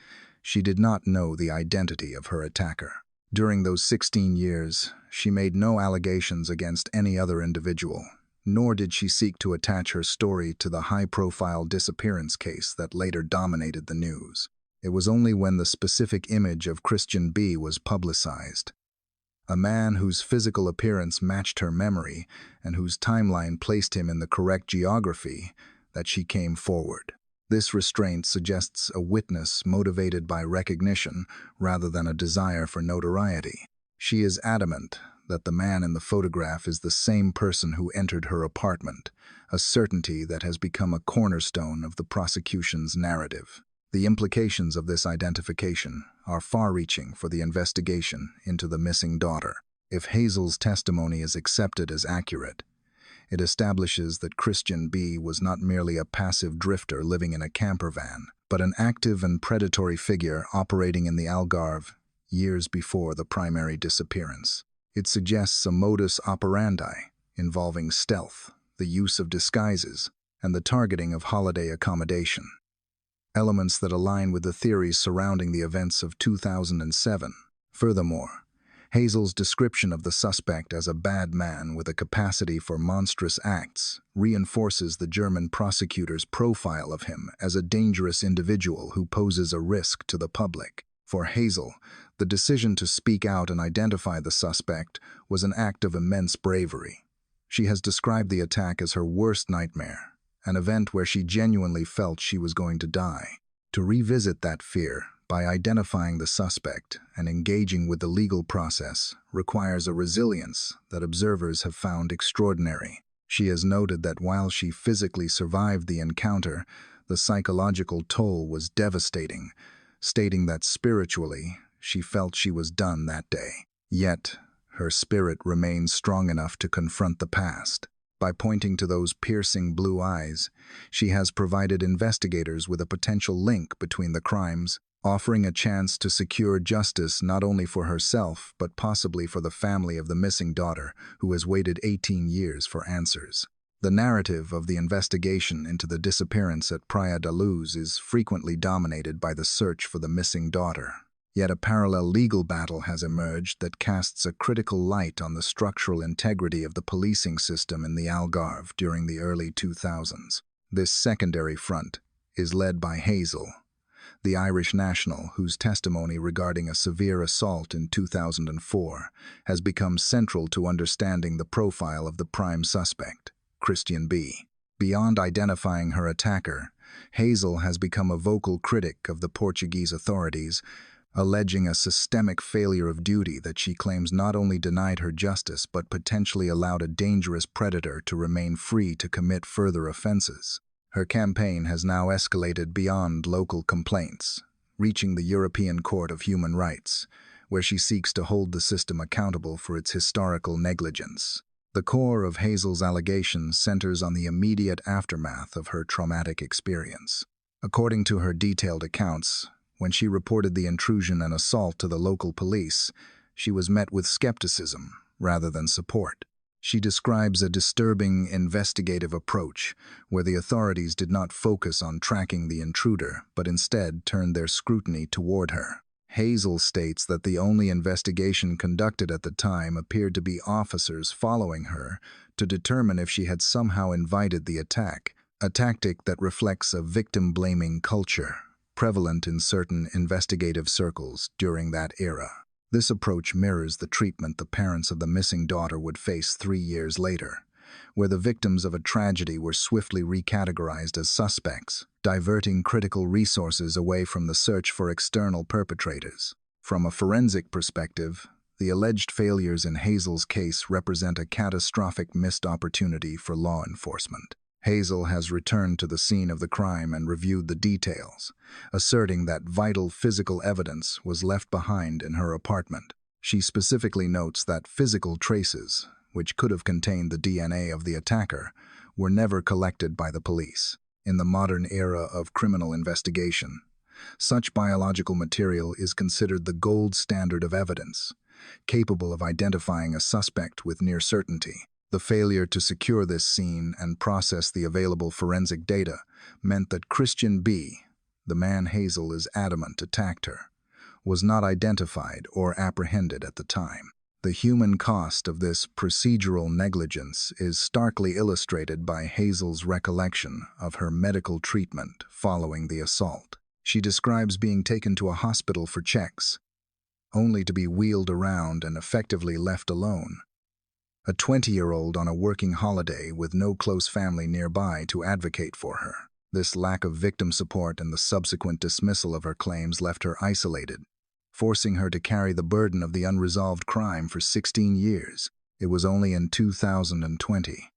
she did not know the identity of her attacker. During those 16 years, she made no allegations against any other individual, nor did she seek to attach her story to the high-profile disappearance case that later dominated the news. It was only when the specific image of Christian B was publicized, a man whose physical appearance matched her memory and whose timeline placed him in the correct geography, that she came forward. This restraint suggests a witness motivated by recognition rather than a desire for notoriety. She is adamant that the man in the photograph is the same person who entered her apartment, a certainty that has become a cornerstone of the prosecution's narrative. The implications of this identification are far-reaching for the investigation into the missing daughter. If Hazel's testimony is accepted as accurate, it establishes that Christian B was not merely a passive drifter living in a camper van, but an active and predatory figure operating in the Algarve years before the primary disappearance. It suggests a modus operandi involving stealth, the use of disguises, and the targeting of holiday accommodation, elements that align with the theories surrounding the events of 2007. Furthermore, Hazel's description of the suspect as a bad man with a capacity for monstrous acts reinforces the German prosecutor's profile of him as a dangerous individual who poses a risk to the public. For Hazel, the decision to speak out and identify the suspect was an act of immense bravery. She has described the attack as her worst nightmare, an event where she genuinely felt she was going to die. To revisit that fear by identifying the suspect and engaging with the legal process requires a resilience that observers have found extraordinary. She has noted that while she physically survived the encounter, the psychological toll was devastating, stating that spiritually, she felt she was done that day. Yet, her spirit remained strong enough to confront the past. By pointing to those piercing blue eyes, she has provided investigators with a potential link between the crimes, offering a chance to secure justice not only for herself but possibly for the family of the missing daughter, who has waited 18 years for answers. The narrative of the investigation into the disappearance at Praia da Luz is frequently dominated by the search for the missing daughter. Yet a parallel legal battle has emerged that casts a critical light on the structural integrity of the policing system in the Algarve during the early 2000s. This secondary front is led by Hazel, the Irish national whose testimony regarding a severe assault in 2004 has become central to understanding the profile of the prime suspect, Christian B. Beyond identifying her attacker, Hazel has become a vocal critic of the Portuguese authorities, alleging a systemic failure of duty that she claims not only denied her justice but potentially allowed a dangerous predator to remain free to commit further offenses. Her campaign has now escalated beyond local complaints, reaching the European Court of Human Rights, where she seeks to hold the system accountable for its historical negligence. The core of Hazel's allegations centers on the immediate aftermath of her traumatic experience. According to her detailed accounts, when she reported the intrusion and assault to the local police, she was met with skepticism rather than support. She describes a disturbing investigative approach where the authorities did not focus on tracking the intruder but instead turned their scrutiny toward her. Hazel states that the only investigation conducted at the time appeared to be officers following her to determine if she had somehow invited the attack, a tactic that reflects a victim-blaming culture prevalent in certain investigative circles during that era. This approach mirrors the treatment the parents of the missing daughter would face 3 years later, where the victims of a tragedy were swiftly recategorized as suspects, diverting critical resources away from the search for external perpetrators. From a forensic perspective, the alleged failures in Hazel's case represent a catastrophic missed opportunity for law enforcement. Hazel has returned to the scene of the crime and reviewed the details, asserting that vital physical evidence was left behind in her apartment. She specifically notes that physical traces, which could have contained the DNA of the attacker, were never collected by the police. In the modern era of criminal investigation, such biological material is considered the gold standard of evidence, capable of identifying a suspect with near certainty. The failure to secure this scene and process the available forensic data meant that Christian B., the man Hazel is adamant attacked her, was not identified or apprehended at the time. The human cost of this procedural negligence is starkly illustrated by Hazel's recollection of her medical treatment following the assault. She describes being taken to a hospital for checks, only to be wheeled around and effectively left alone. A 20-year-old on a working holiday with no close family nearby to advocate for her. This lack of victim support and the subsequent dismissal of her claims left her isolated, forcing her to carry the burden of the unresolved crime for 16 years. It was only in 2020,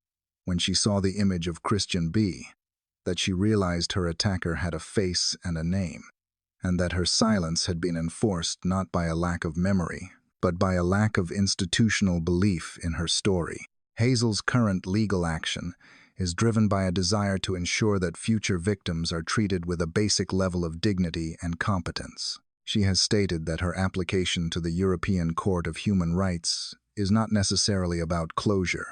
when she saw the image of Christian B., that she realized her attacker had a face and a name, and that her silence had been enforced not by a lack of memory, but by a lack of institutional belief in her story. Hazel's current legal action is driven by a desire to ensure that future victims are treated with a basic level of dignity and competence. She has stated that her application to the European Court of Human Rights is not necessarily about closure,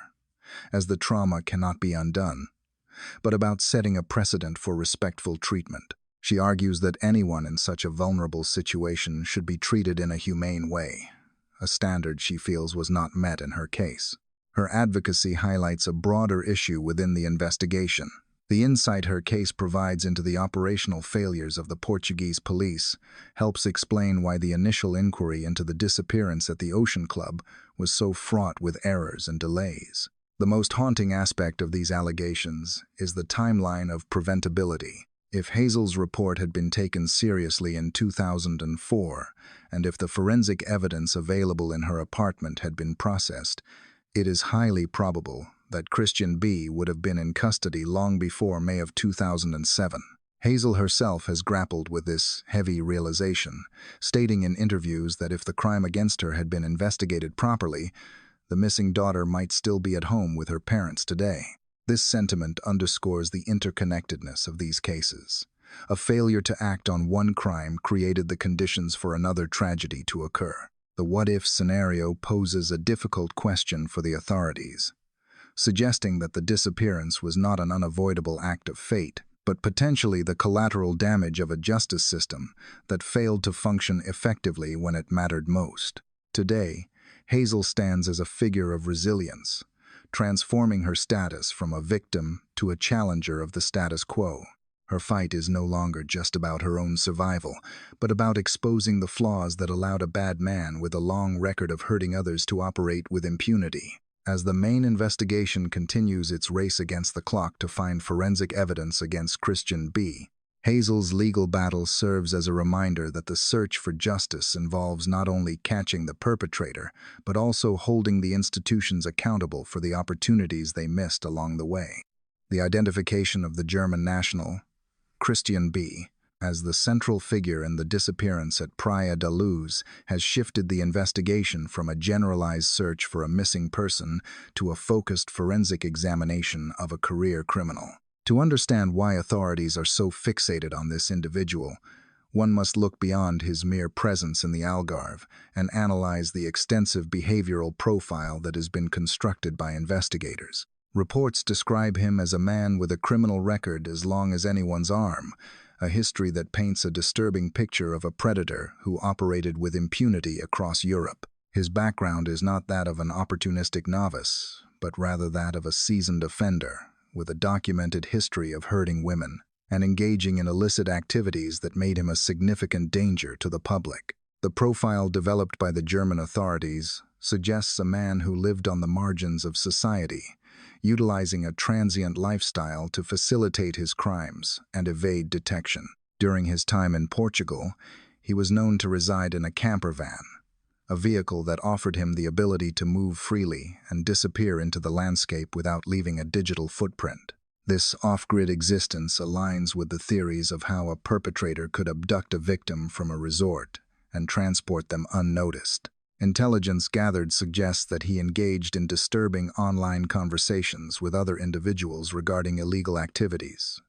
as the trauma cannot be undone, but about setting a precedent for respectful treatment. She argues that anyone in such a vulnerable situation should be treated in a humane way, a standard she feels was not met in her case. Her advocacy highlights a broader issue within the investigation. The insight her case provides into the operational failures of the Portuguese police helps explain why the initial inquiry into the disappearance at the Ocean Club was so fraught with errors and delays. The most haunting aspect of these allegations is the timeline of preventability. If Hazel's report had been taken seriously in 2004, and if the forensic evidence available in her apartment had been processed, it is highly probable that Christian B. would have been in custody long before May of 2007. Hazel herself has grappled with this heavy realization, stating in interviews that if the crime against her had been investigated properly, the missing daughter might still be at home with her parents today. This sentiment underscores the interconnectedness of these cases. A failure to act on one crime created the conditions for another tragedy to occur. The what-if scenario poses a difficult question for the authorities, suggesting that the disappearance was not an unavoidable act of fate, but potentially the collateral damage of a justice system that failed to function effectively when it mattered most. Today, Hazel stands as a figure of resilience, transforming her status from a victim to a challenger of the status quo. Her fight is no longer just about her own survival, but about exposing the flaws that allowed a bad man with a long record of hurting others to operate with impunity. As the main investigation continues its race against the clock to find forensic evidence against Christian B., Hazel's legal battle serves as a reminder that the search for justice involves not only catching the perpetrator, but also holding the institutions accountable for the opportunities they missed along the way. The identification of the German national, Christian B., as the central figure in the disappearance at Praia da Luz has shifted the investigation from a generalized search for a missing person to a focused forensic examination of a career criminal. To understand why authorities are so fixated on this individual, one must look beyond his mere presence in the Algarve and analyze the extensive behavioral profile that has been constructed by investigators. Reports describe him as a man with a criminal record as long as anyone's arm, a history that paints a disturbing picture of a predator who operated with impunity across Europe. His background is not that of an opportunistic novice, but rather that of a seasoned offender, with a documented history of hurting women and engaging in illicit activities that made him a significant danger to the public. The profile developed by the German authorities suggests a man who lived on the margins of society, utilizing a transient lifestyle to facilitate his crimes and evade detection. During his time in Portugal, he was known to reside in a camper van, a vehicle that offered him the ability to move freely and disappear into the landscape without leaving a digital footprint. This off-grid existence aligns with the theories of how a perpetrator could abduct a victim from a resort and transport them unnoticed. Intelligence gathered suggests that he engaged in disturbing online conversations with other individuals regarding illegal activities,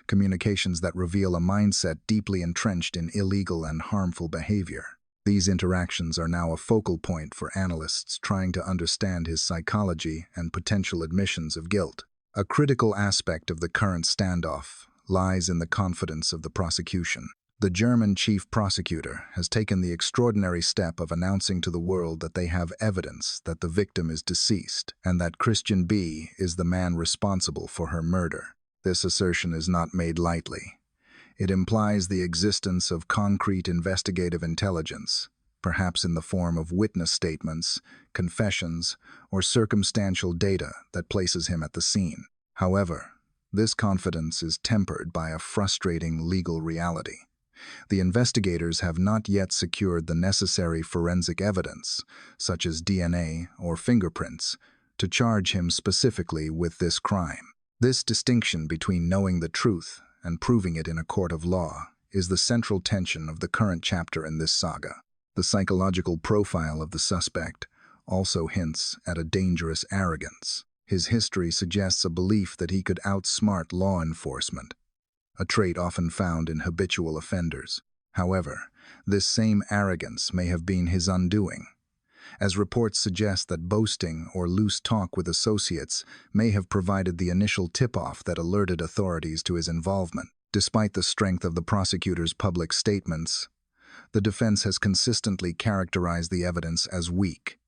communications that reveal a mindset deeply entrenched in illegal and harmful behavior. These interactions are now a focal point for analysts trying to understand his psychology and potential admissions of guilt. A critical aspect of the current standoff lies in the confidence of the prosecution. The German chief prosecutor has taken the extraordinary step of announcing to the world that they have evidence that the victim is deceased and that Christian B. is the man responsible for her murder. This assertion is not made lightly. It implies the existence of concrete investigative intelligence, perhaps in the form of witness statements, confessions, or circumstantial data that places him at the scene. However, this confidence is tempered by a frustrating legal reality. The investigators have not yet secured the necessary forensic evidence, such as DNA or fingerprints, to charge him specifically with this crime. This distinction between knowing the truth and proving it in a court of law is the central tension of the current chapter in this saga. The psychological profile of the suspect also hints at a dangerous arrogance. His history suggests a belief that he could outsmart law enforcement, a trait often found in habitual offenders. However, this same arrogance may have been his undoing, as reports suggest that boasting or loose talk with associates may have provided the initial tip-off that alerted authorities to his involvement. Despite the strength of the prosecutor's public statements, the defense has consistently characterized the evidence as weak,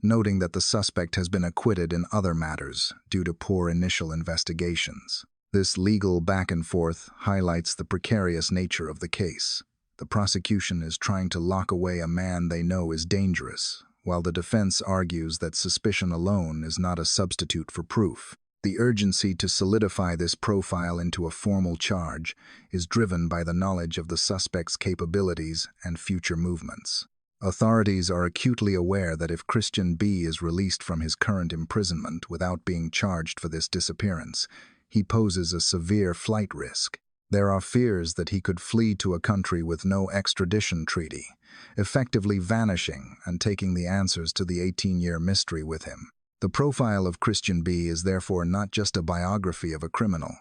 noting that the suspect has been acquitted in other matters due to poor initial investigations. This legal back and forth highlights the precarious nature of the case. The prosecution is trying to lock away a man they know is dangerous, while the defense argues that suspicion alone is not a substitute for proof. The urgency to solidify this profile into a formal charge is driven by the knowledge of the suspect's capabilities and future movements. Authorities are acutely aware that if Christian B. is released from his current imprisonment without being charged for this disappearance, he poses a severe flight risk. There are fears that he could flee to a country with no extradition treaty, effectively vanishing and taking the answers to the 18-year mystery with him. The profile of Christian B is therefore not just a biography of a criminal.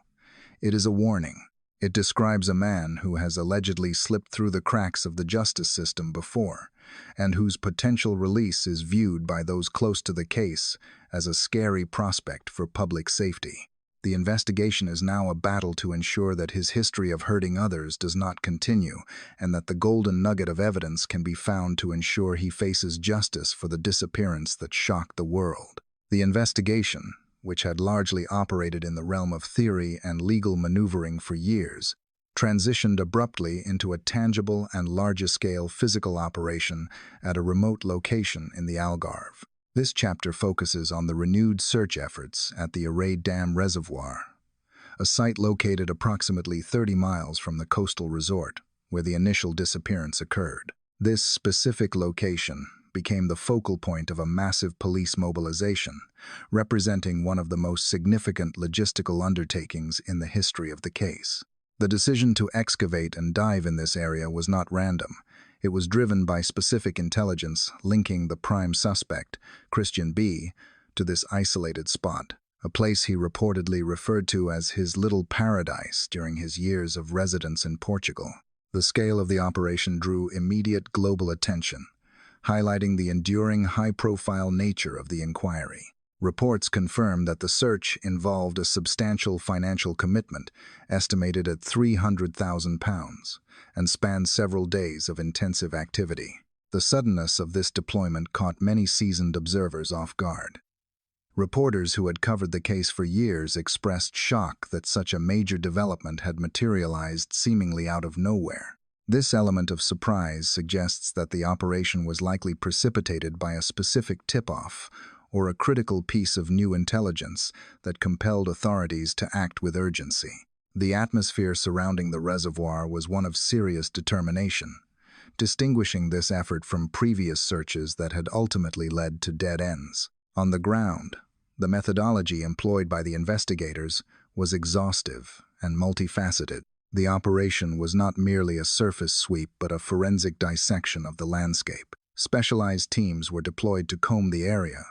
It is a warning. It describes a man who has allegedly slipped through the cracks of the justice system before, and whose potential release is viewed by those close to the case as a scary prospect for public safety. The investigation is now a battle to ensure that his history of hurting others does not continue, and that the golden nugget of evidence can be found to ensure he faces justice for the disappearance that shocked the world. The investigation, which had largely operated in the realm of theory and legal maneuvering for years, transitioned abruptly into a tangible and larger-scale physical operation at a remote location in the Algarve. This chapter focuses on the renewed search efforts at the Array Dam Reservoir, a site located approximately 30 miles from the coastal resort where the initial disappearance occurred. This specific location became the focal point of a massive police mobilization, representing one of the most significant logistical undertakings in the history of the case. The decision to excavate and dive in this area was not random. It was driven by specific intelligence linking the prime suspect, Christian B., to this isolated spot, a place he reportedly referred to as his little paradise during his years of residence in Portugal. The scale of the operation drew immediate global attention, highlighting the enduring high-profile nature of the inquiry. Reports confirm that the search involved a substantial financial commitment, estimated at £300,000, and spanned several days of intensive activity. The suddenness of this deployment caught many seasoned observers off guard. Reporters who had covered the case for years expressed shock that such a major development had materialized seemingly out of nowhere. This element of surprise suggests that the operation was likely precipitated by a specific tip-off or a critical piece of new intelligence that compelled authorities to act with urgency. The atmosphere surrounding the reservoir was one of serious determination, distinguishing this effort from previous searches that had ultimately led to dead ends. On the ground, the methodology employed by the investigators was exhaustive and multifaceted. The operation was not merely a surface sweep but a forensic dissection of the landscape. Specialized teams were deployed to comb the area,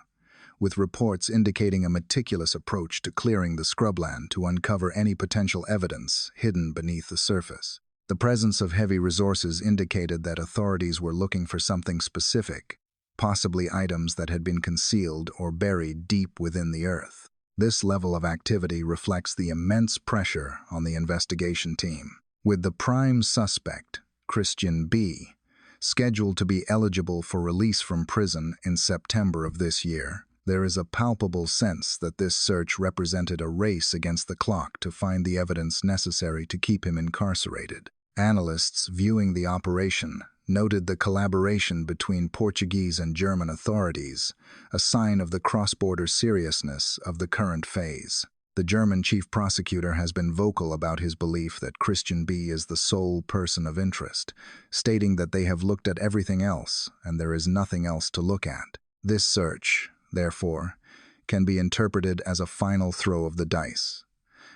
with reports indicating a meticulous approach to clearing the scrubland to uncover any potential evidence hidden beneath the surface. The presence of heavy resources indicated that authorities were looking for something specific, possibly items that had been concealed or buried deep within the earth. This level of activity reflects the immense pressure on the investigation team. With the prime suspect, Christian B., scheduled to be eligible for release from prison in September of this year, there is a palpable sense that this search represented a race against the clock to find the evidence necessary to keep him incarcerated. Analysts viewing the operation noted the collaboration between Portuguese and German authorities, a sign of the cross-border seriousness of the current phase. The German chief prosecutor has been vocal about his belief that Christian B. is the sole person of interest, stating that they have looked at everything else and there is nothing else to look at. This search, therefore, can be interpreted as a final throw of the dice,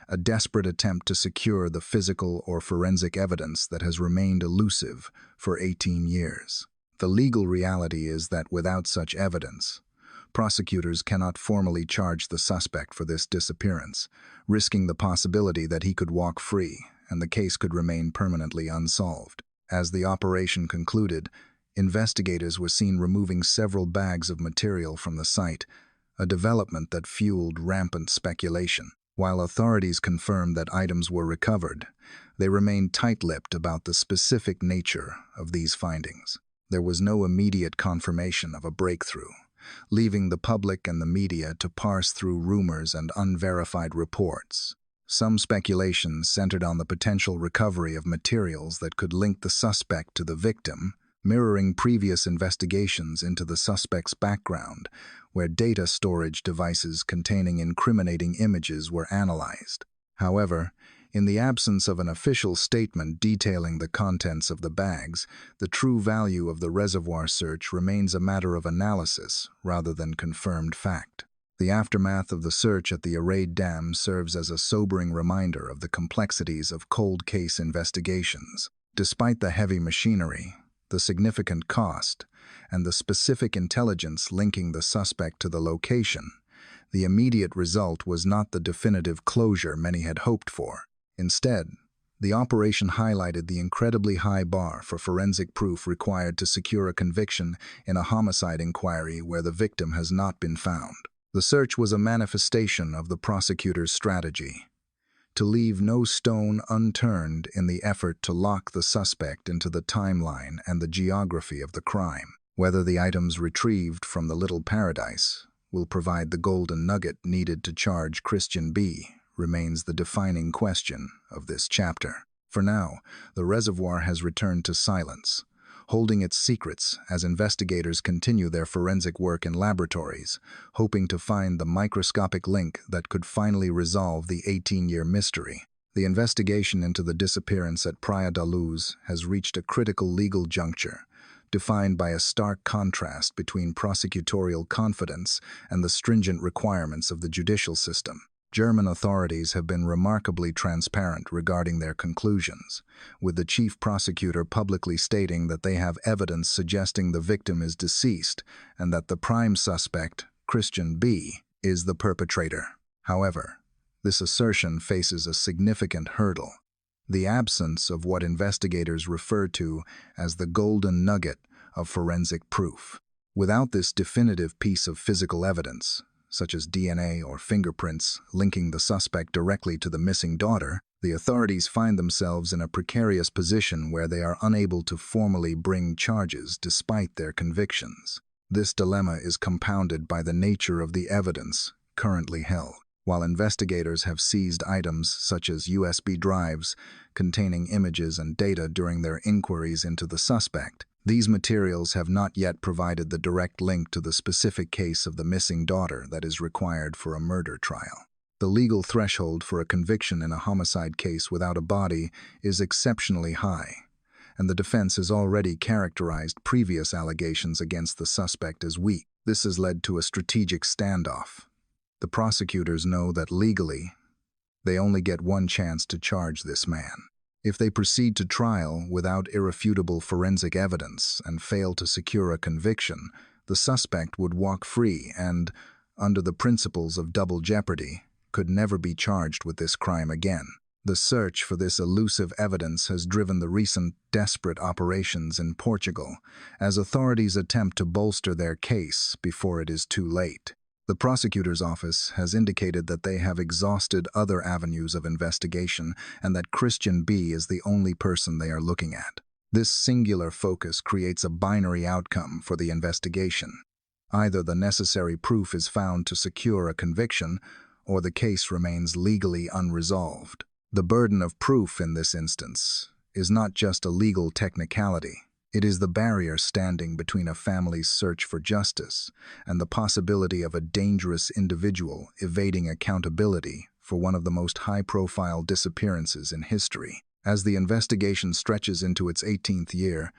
a desperate attempt to secure the physical or forensic evidence that has remained elusive for 18 years. The legal reality is that without such evidence, prosecutors cannot formally charge the suspect for this disappearance, risking the possibility that he could walk free and the case could remain permanently unsolved. As the operation concluded, investigators were seen removing several bags of material from the site, a development that fueled rampant speculation. While authorities confirmed that items were recovered, they remained tight-lipped about the specific nature of these findings. There was no immediate confirmation of a breakthrough, leaving the public and the media to parse through rumors and unverified reports. Some speculation centered on the potential recovery of materials that could link the suspect to the victim, mirroring previous investigations into the suspect's background, where data storage devices containing incriminating images were analyzed. However, in the absence of an official statement detailing the contents of the bags, the true value of the reservoir search remains a matter of analysis rather than confirmed fact. The aftermath of the search at the Arrayed Dam serves as a sobering reminder of the complexities of cold case investigations. Despite the heavy machinery, the significant cost, and the specific intelligence linking the suspect to the location, the immediate result was not the definitive closure many had hoped for. Instead, the operation highlighted the incredibly high bar for forensic proof required to secure a conviction in a homicide inquiry where the victim has not been found. The search was a manifestation of the prosecutor's strategy to leave no stone unturned in the effort to lock the suspect into the timeline and the geography of the crime. Whether the items retrieved from the Little Paradise will provide the golden nugget needed to charge Christian B remains the defining question of this chapter. For now, the reservoir has returned to silence, holding its secrets as investigators continue their forensic work in laboratories, hoping to find the microscopic link that could finally resolve the 18-year mystery. The investigation into the disappearance at Praia da Luz has reached a critical legal juncture, defined by a stark contrast between prosecutorial confidence and the stringent requirements of the judicial system. German authorities have been remarkably transparent regarding their conclusions, with the chief prosecutor publicly stating that they have evidence suggesting the victim is deceased and that the prime suspect, Christian B, is the perpetrator. However, this assertion faces a significant hurdle: the absence of what investigators refer to as the golden nugget of forensic proof. Without this definitive piece of physical evidence, such as DNA or fingerprints linking the suspect directly to the missing daughter, the authorities find themselves in a precarious position where they are unable to formally bring charges despite their convictions. This dilemma is compounded by the nature of the evidence currently held. While investigators have seized items such as USB drives containing images and data during their inquiries into the suspect, these materials have not yet provided the direct link to the specific case of the missing daughter that is required for a murder trial. The legal threshold for a conviction in a homicide case without a body is exceptionally high, and the defense has already characterized previous allegations against the suspect as weak. This has led to a strategic standoff. The prosecutors know that legally, they only get one chance to charge this man. If they proceed to trial without irrefutable forensic evidence and fail to secure a conviction, the suspect would walk free and, under the principles of double jeopardy, could never be charged with this crime again. The search for this elusive evidence has driven the recent desperate operations in Portugal, as authorities attempt to bolster their case before it is too late. The prosecutor's office has indicated that they have exhausted other avenues of investigation and that Christian B is the only person they are looking at. This singular focus creates a binary outcome for the investigation. Either the necessary proof is found to secure a conviction, or the case remains legally unresolved. The burden of proof in this instance is not just a legal technicality. It is the barrier standing between a family's search for justice and the possibility of a dangerous individual evading accountability for one of the most high-profile disappearances in history. As the investigation stretches into its 18th year,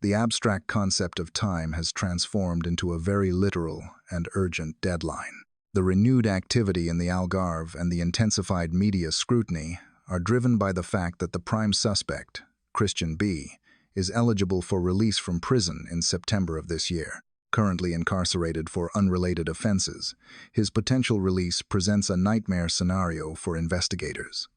the abstract concept of time has transformed into a very literal and urgent deadline. The renewed activity in the Algarve and the intensified media scrutiny are driven by the fact that the prime suspect, Christian B, is eligible for release from prison in September of this year. Currently incarcerated for unrelated offenses, his potential release presents a nightmare scenario for investigators,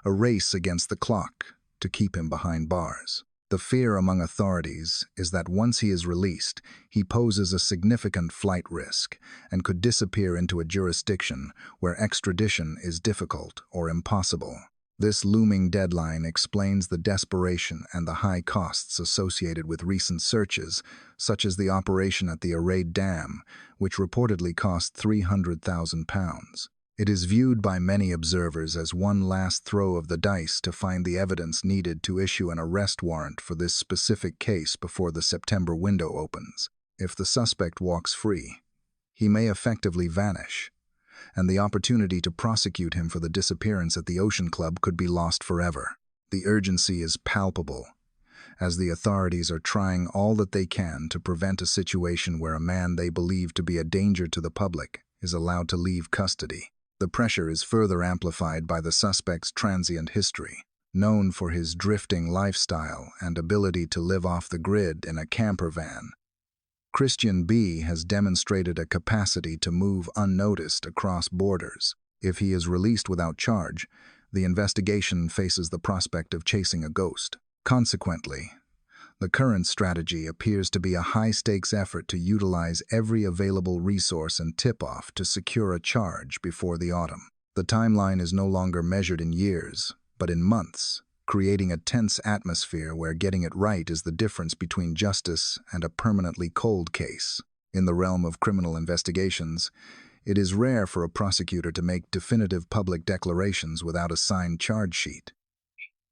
a race against the clock to keep him behind bars. The fear among authorities is that once he is released, he poses a significant flight risk and could disappear into a jurisdiction where extradition is difficult or impossible. This looming deadline explains the desperation and the high costs associated with recent searches, such as the operation at the Arrayed Dam, which reportedly cost £300,000. It is viewed by many observers as one last throw of the dice to find the evidence needed to issue an arrest warrant for this specific case before the September window opens. If the suspect walks free, he may effectively vanish, and the opportunity to prosecute him for the disappearance at the Ocean Club could be lost forever. The urgency is palpable, as the authorities are trying all that they can to prevent a situation where a man they believe to be a danger to the public is allowed to leave custody. The pressure is further amplified by the suspect's transient history. Known for his drifting lifestyle and ability to live off the grid in a camper van, Christian B has demonstrated a capacity to move unnoticed across borders. If he is released without charge, the investigation faces the prospect of chasing a ghost. Consequently, the current strategy appears to be a high-stakes effort to utilize every available resource and tip-off to secure a charge before the autumn. The timeline is no longer measured in years, but in months, creating a tense atmosphere where getting it right is the difference between justice and a permanently cold case. In the realm of criminal investigations, it is rare for a prosecutor to make definitive public declarations without a signed charge sheet.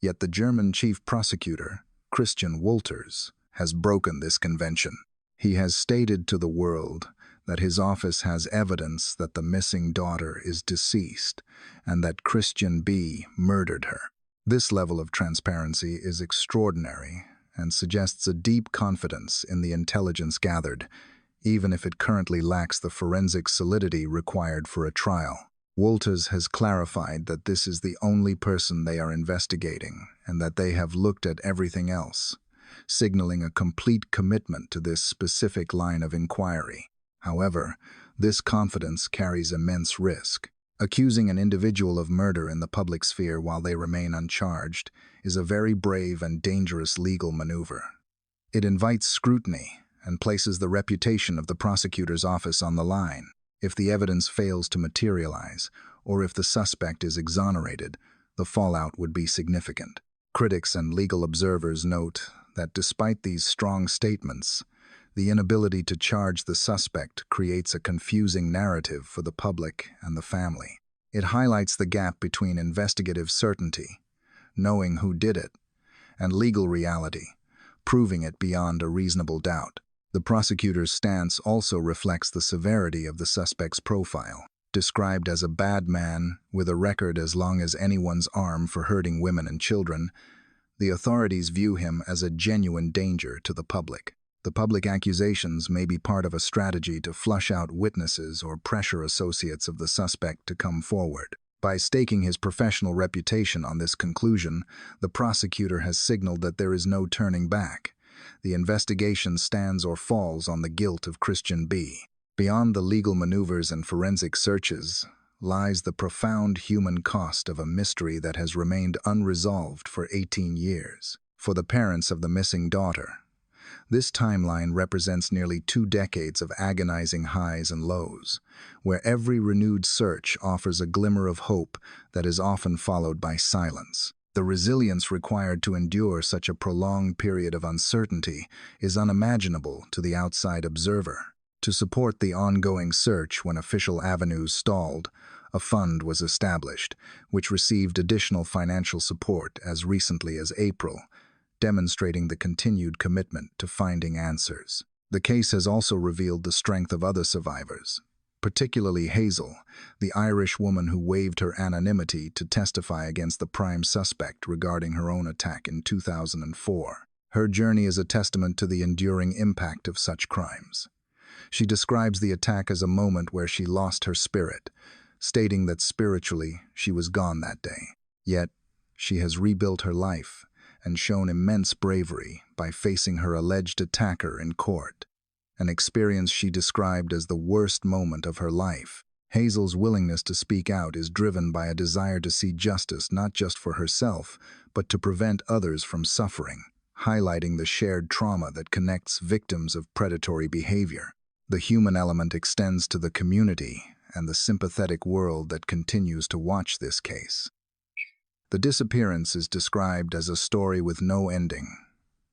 Yet the German chief prosecutor, Christian Wolters, has broken this convention. He has stated to the world that his office has evidence that the missing daughter is deceased and that Christian B murdered her. This level of transparency is extraordinary and suggests a deep confidence in the intelligence gathered, even if it currently lacks the forensic solidity required for a trial. Wolters has clarified that this is the only person they are investigating and that they have looked at everything else, signaling a complete commitment to this specific line of inquiry. However, this confidence carries immense risk. Accusing an individual of murder in the public sphere while they remain uncharged is a very brave and dangerous legal maneuver. It invites scrutiny and places the reputation of the prosecutor's office on the line. If the evidence fails to materialize, or if the suspect is exonerated, the fallout would be significant. Critics and legal observers note that despite these strong statements, the inability to charge the suspect creates a confusing narrative for the public and the family. It highlights the gap between investigative certainty, knowing who did it, and legal reality, proving it beyond a reasonable doubt. The prosecutor's stance also reflects the severity of the suspect's profile. Described as a bad man with a record as long as anyone's arm for hurting women and children, the authorities view him as a genuine danger to the public. The public accusations may be part of a strategy to flush out witnesses or pressure associates of the suspect to come forward. By staking his professional reputation on this conclusion, the prosecutor has signaled that there is no turning back. The investigation stands or falls on the guilt of Christian B. Beyond the legal maneuvers and forensic searches lies the profound human cost of a mystery that has remained unresolved for 18 years. For the parents of the missing daughter, this timeline represents nearly 2 decades of agonizing highs and lows, where every renewed search offers a glimmer of hope that is often followed by silence. The resilience required to endure such a prolonged period of uncertainty is unimaginable to the outside observer. To support the ongoing search when official avenues stalled, a fund was established, which received additional financial support as recently as April, demonstrating the continued commitment to finding answers. The case has also revealed the strength of other survivors, particularly Hazel, the Irish woman who waived her anonymity to testify against the prime suspect regarding her own attack in 2004. Her journey is a testament to the enduring impact of such crimes. She describes the attack as a moment where she lost her spirit, stating that spiritually she was gone that day. Yet, she has rebuilt her life and shown immense bravery by facing her alleged attacker in court, an experience she described as the worst moment of her life. Hazel's willingness to speak out is driven by a desire to see justice not just for herself, but to prevent others from suffering, highlighting the shared trauma that connects victims of predatory behavior. The human element extends to the community and the sympathetic world that continues to watch this case. The disappearance is described as a story with no ending,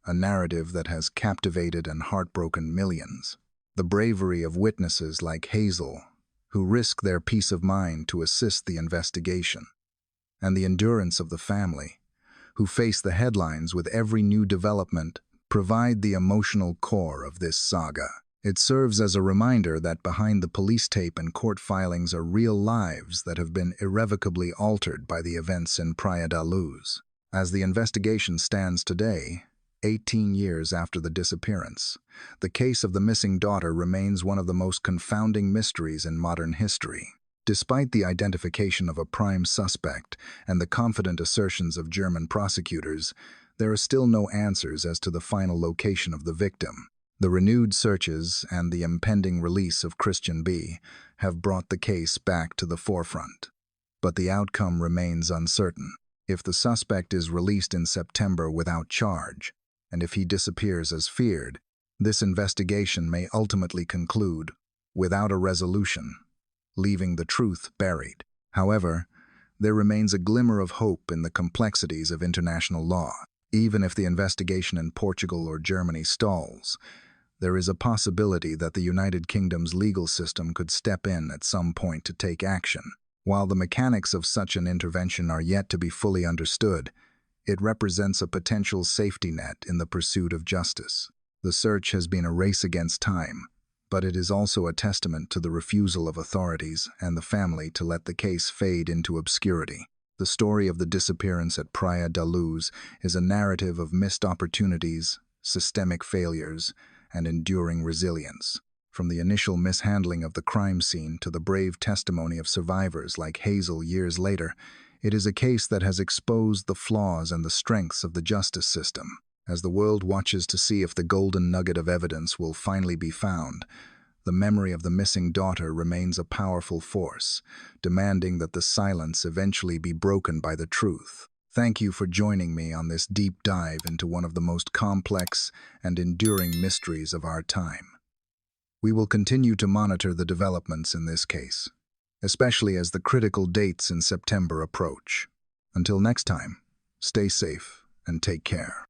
a narrative that has captivated and heartbroken millions. The bravery of witnesses like Hazel, who risk their peace of mind to assist the investigation, and the endurance of the family, who face the headlines with every new development, provide the emotional core of this saga. It serves as a reminder that behind the police tape and court filings are real lives that have been irrevocably altered by the events in Praia da Luz. As the investigation stands today, 18 years after the disappearance. The case of the missing daughter remains one of the most confounding mysteries in modern history. Despite the identification of a prime suspect and the confident assertions of German prosecutors, there are still no answers as to the final location of the victim. The renewed searches and the impending release of Christian B. have brought the case back to the forefront. But the outcome remains uncertain. If the suspect is released in September without charge, and if he disappears as feared, this investigation may ultimately conclude without a resolution, leaving the truth buried. However, there remains a glimmer of hope in the complexities of international law. Even if the investigation in Portugal or Germany stalls, there is a possibility that the United Kingdom's legal system could step in at some point to take action. While the mechanics of such an intervention are yet to be fully understood, it represents a potential safety net in the pursuit of justice. The search has been a race against time, but it is also a testament to the refusal of authorities and the family to let the case fade into obscurity. The story of the disappearance at Praia da Luz is a narrative of missed opportunities, systemic failures, and enduring resilience. From the initial mishandling of the crime scene to the brave testimony of survivors like Hazel years later, it is a case that has exposed the flaws and the strengths of the justice system. As the world watches to see if the golden nugget of evidence will finally be found, the memory of the missing daughter remains a powerful force, demanding that the silence eventually be broken by the truth. Thank you for joining me on this deep dive into one of the most complex and enduring mysteries of our time. We will continue to monitor the developments in this case, especially as the critical dates in September approach. Until next time, stay safe and take care.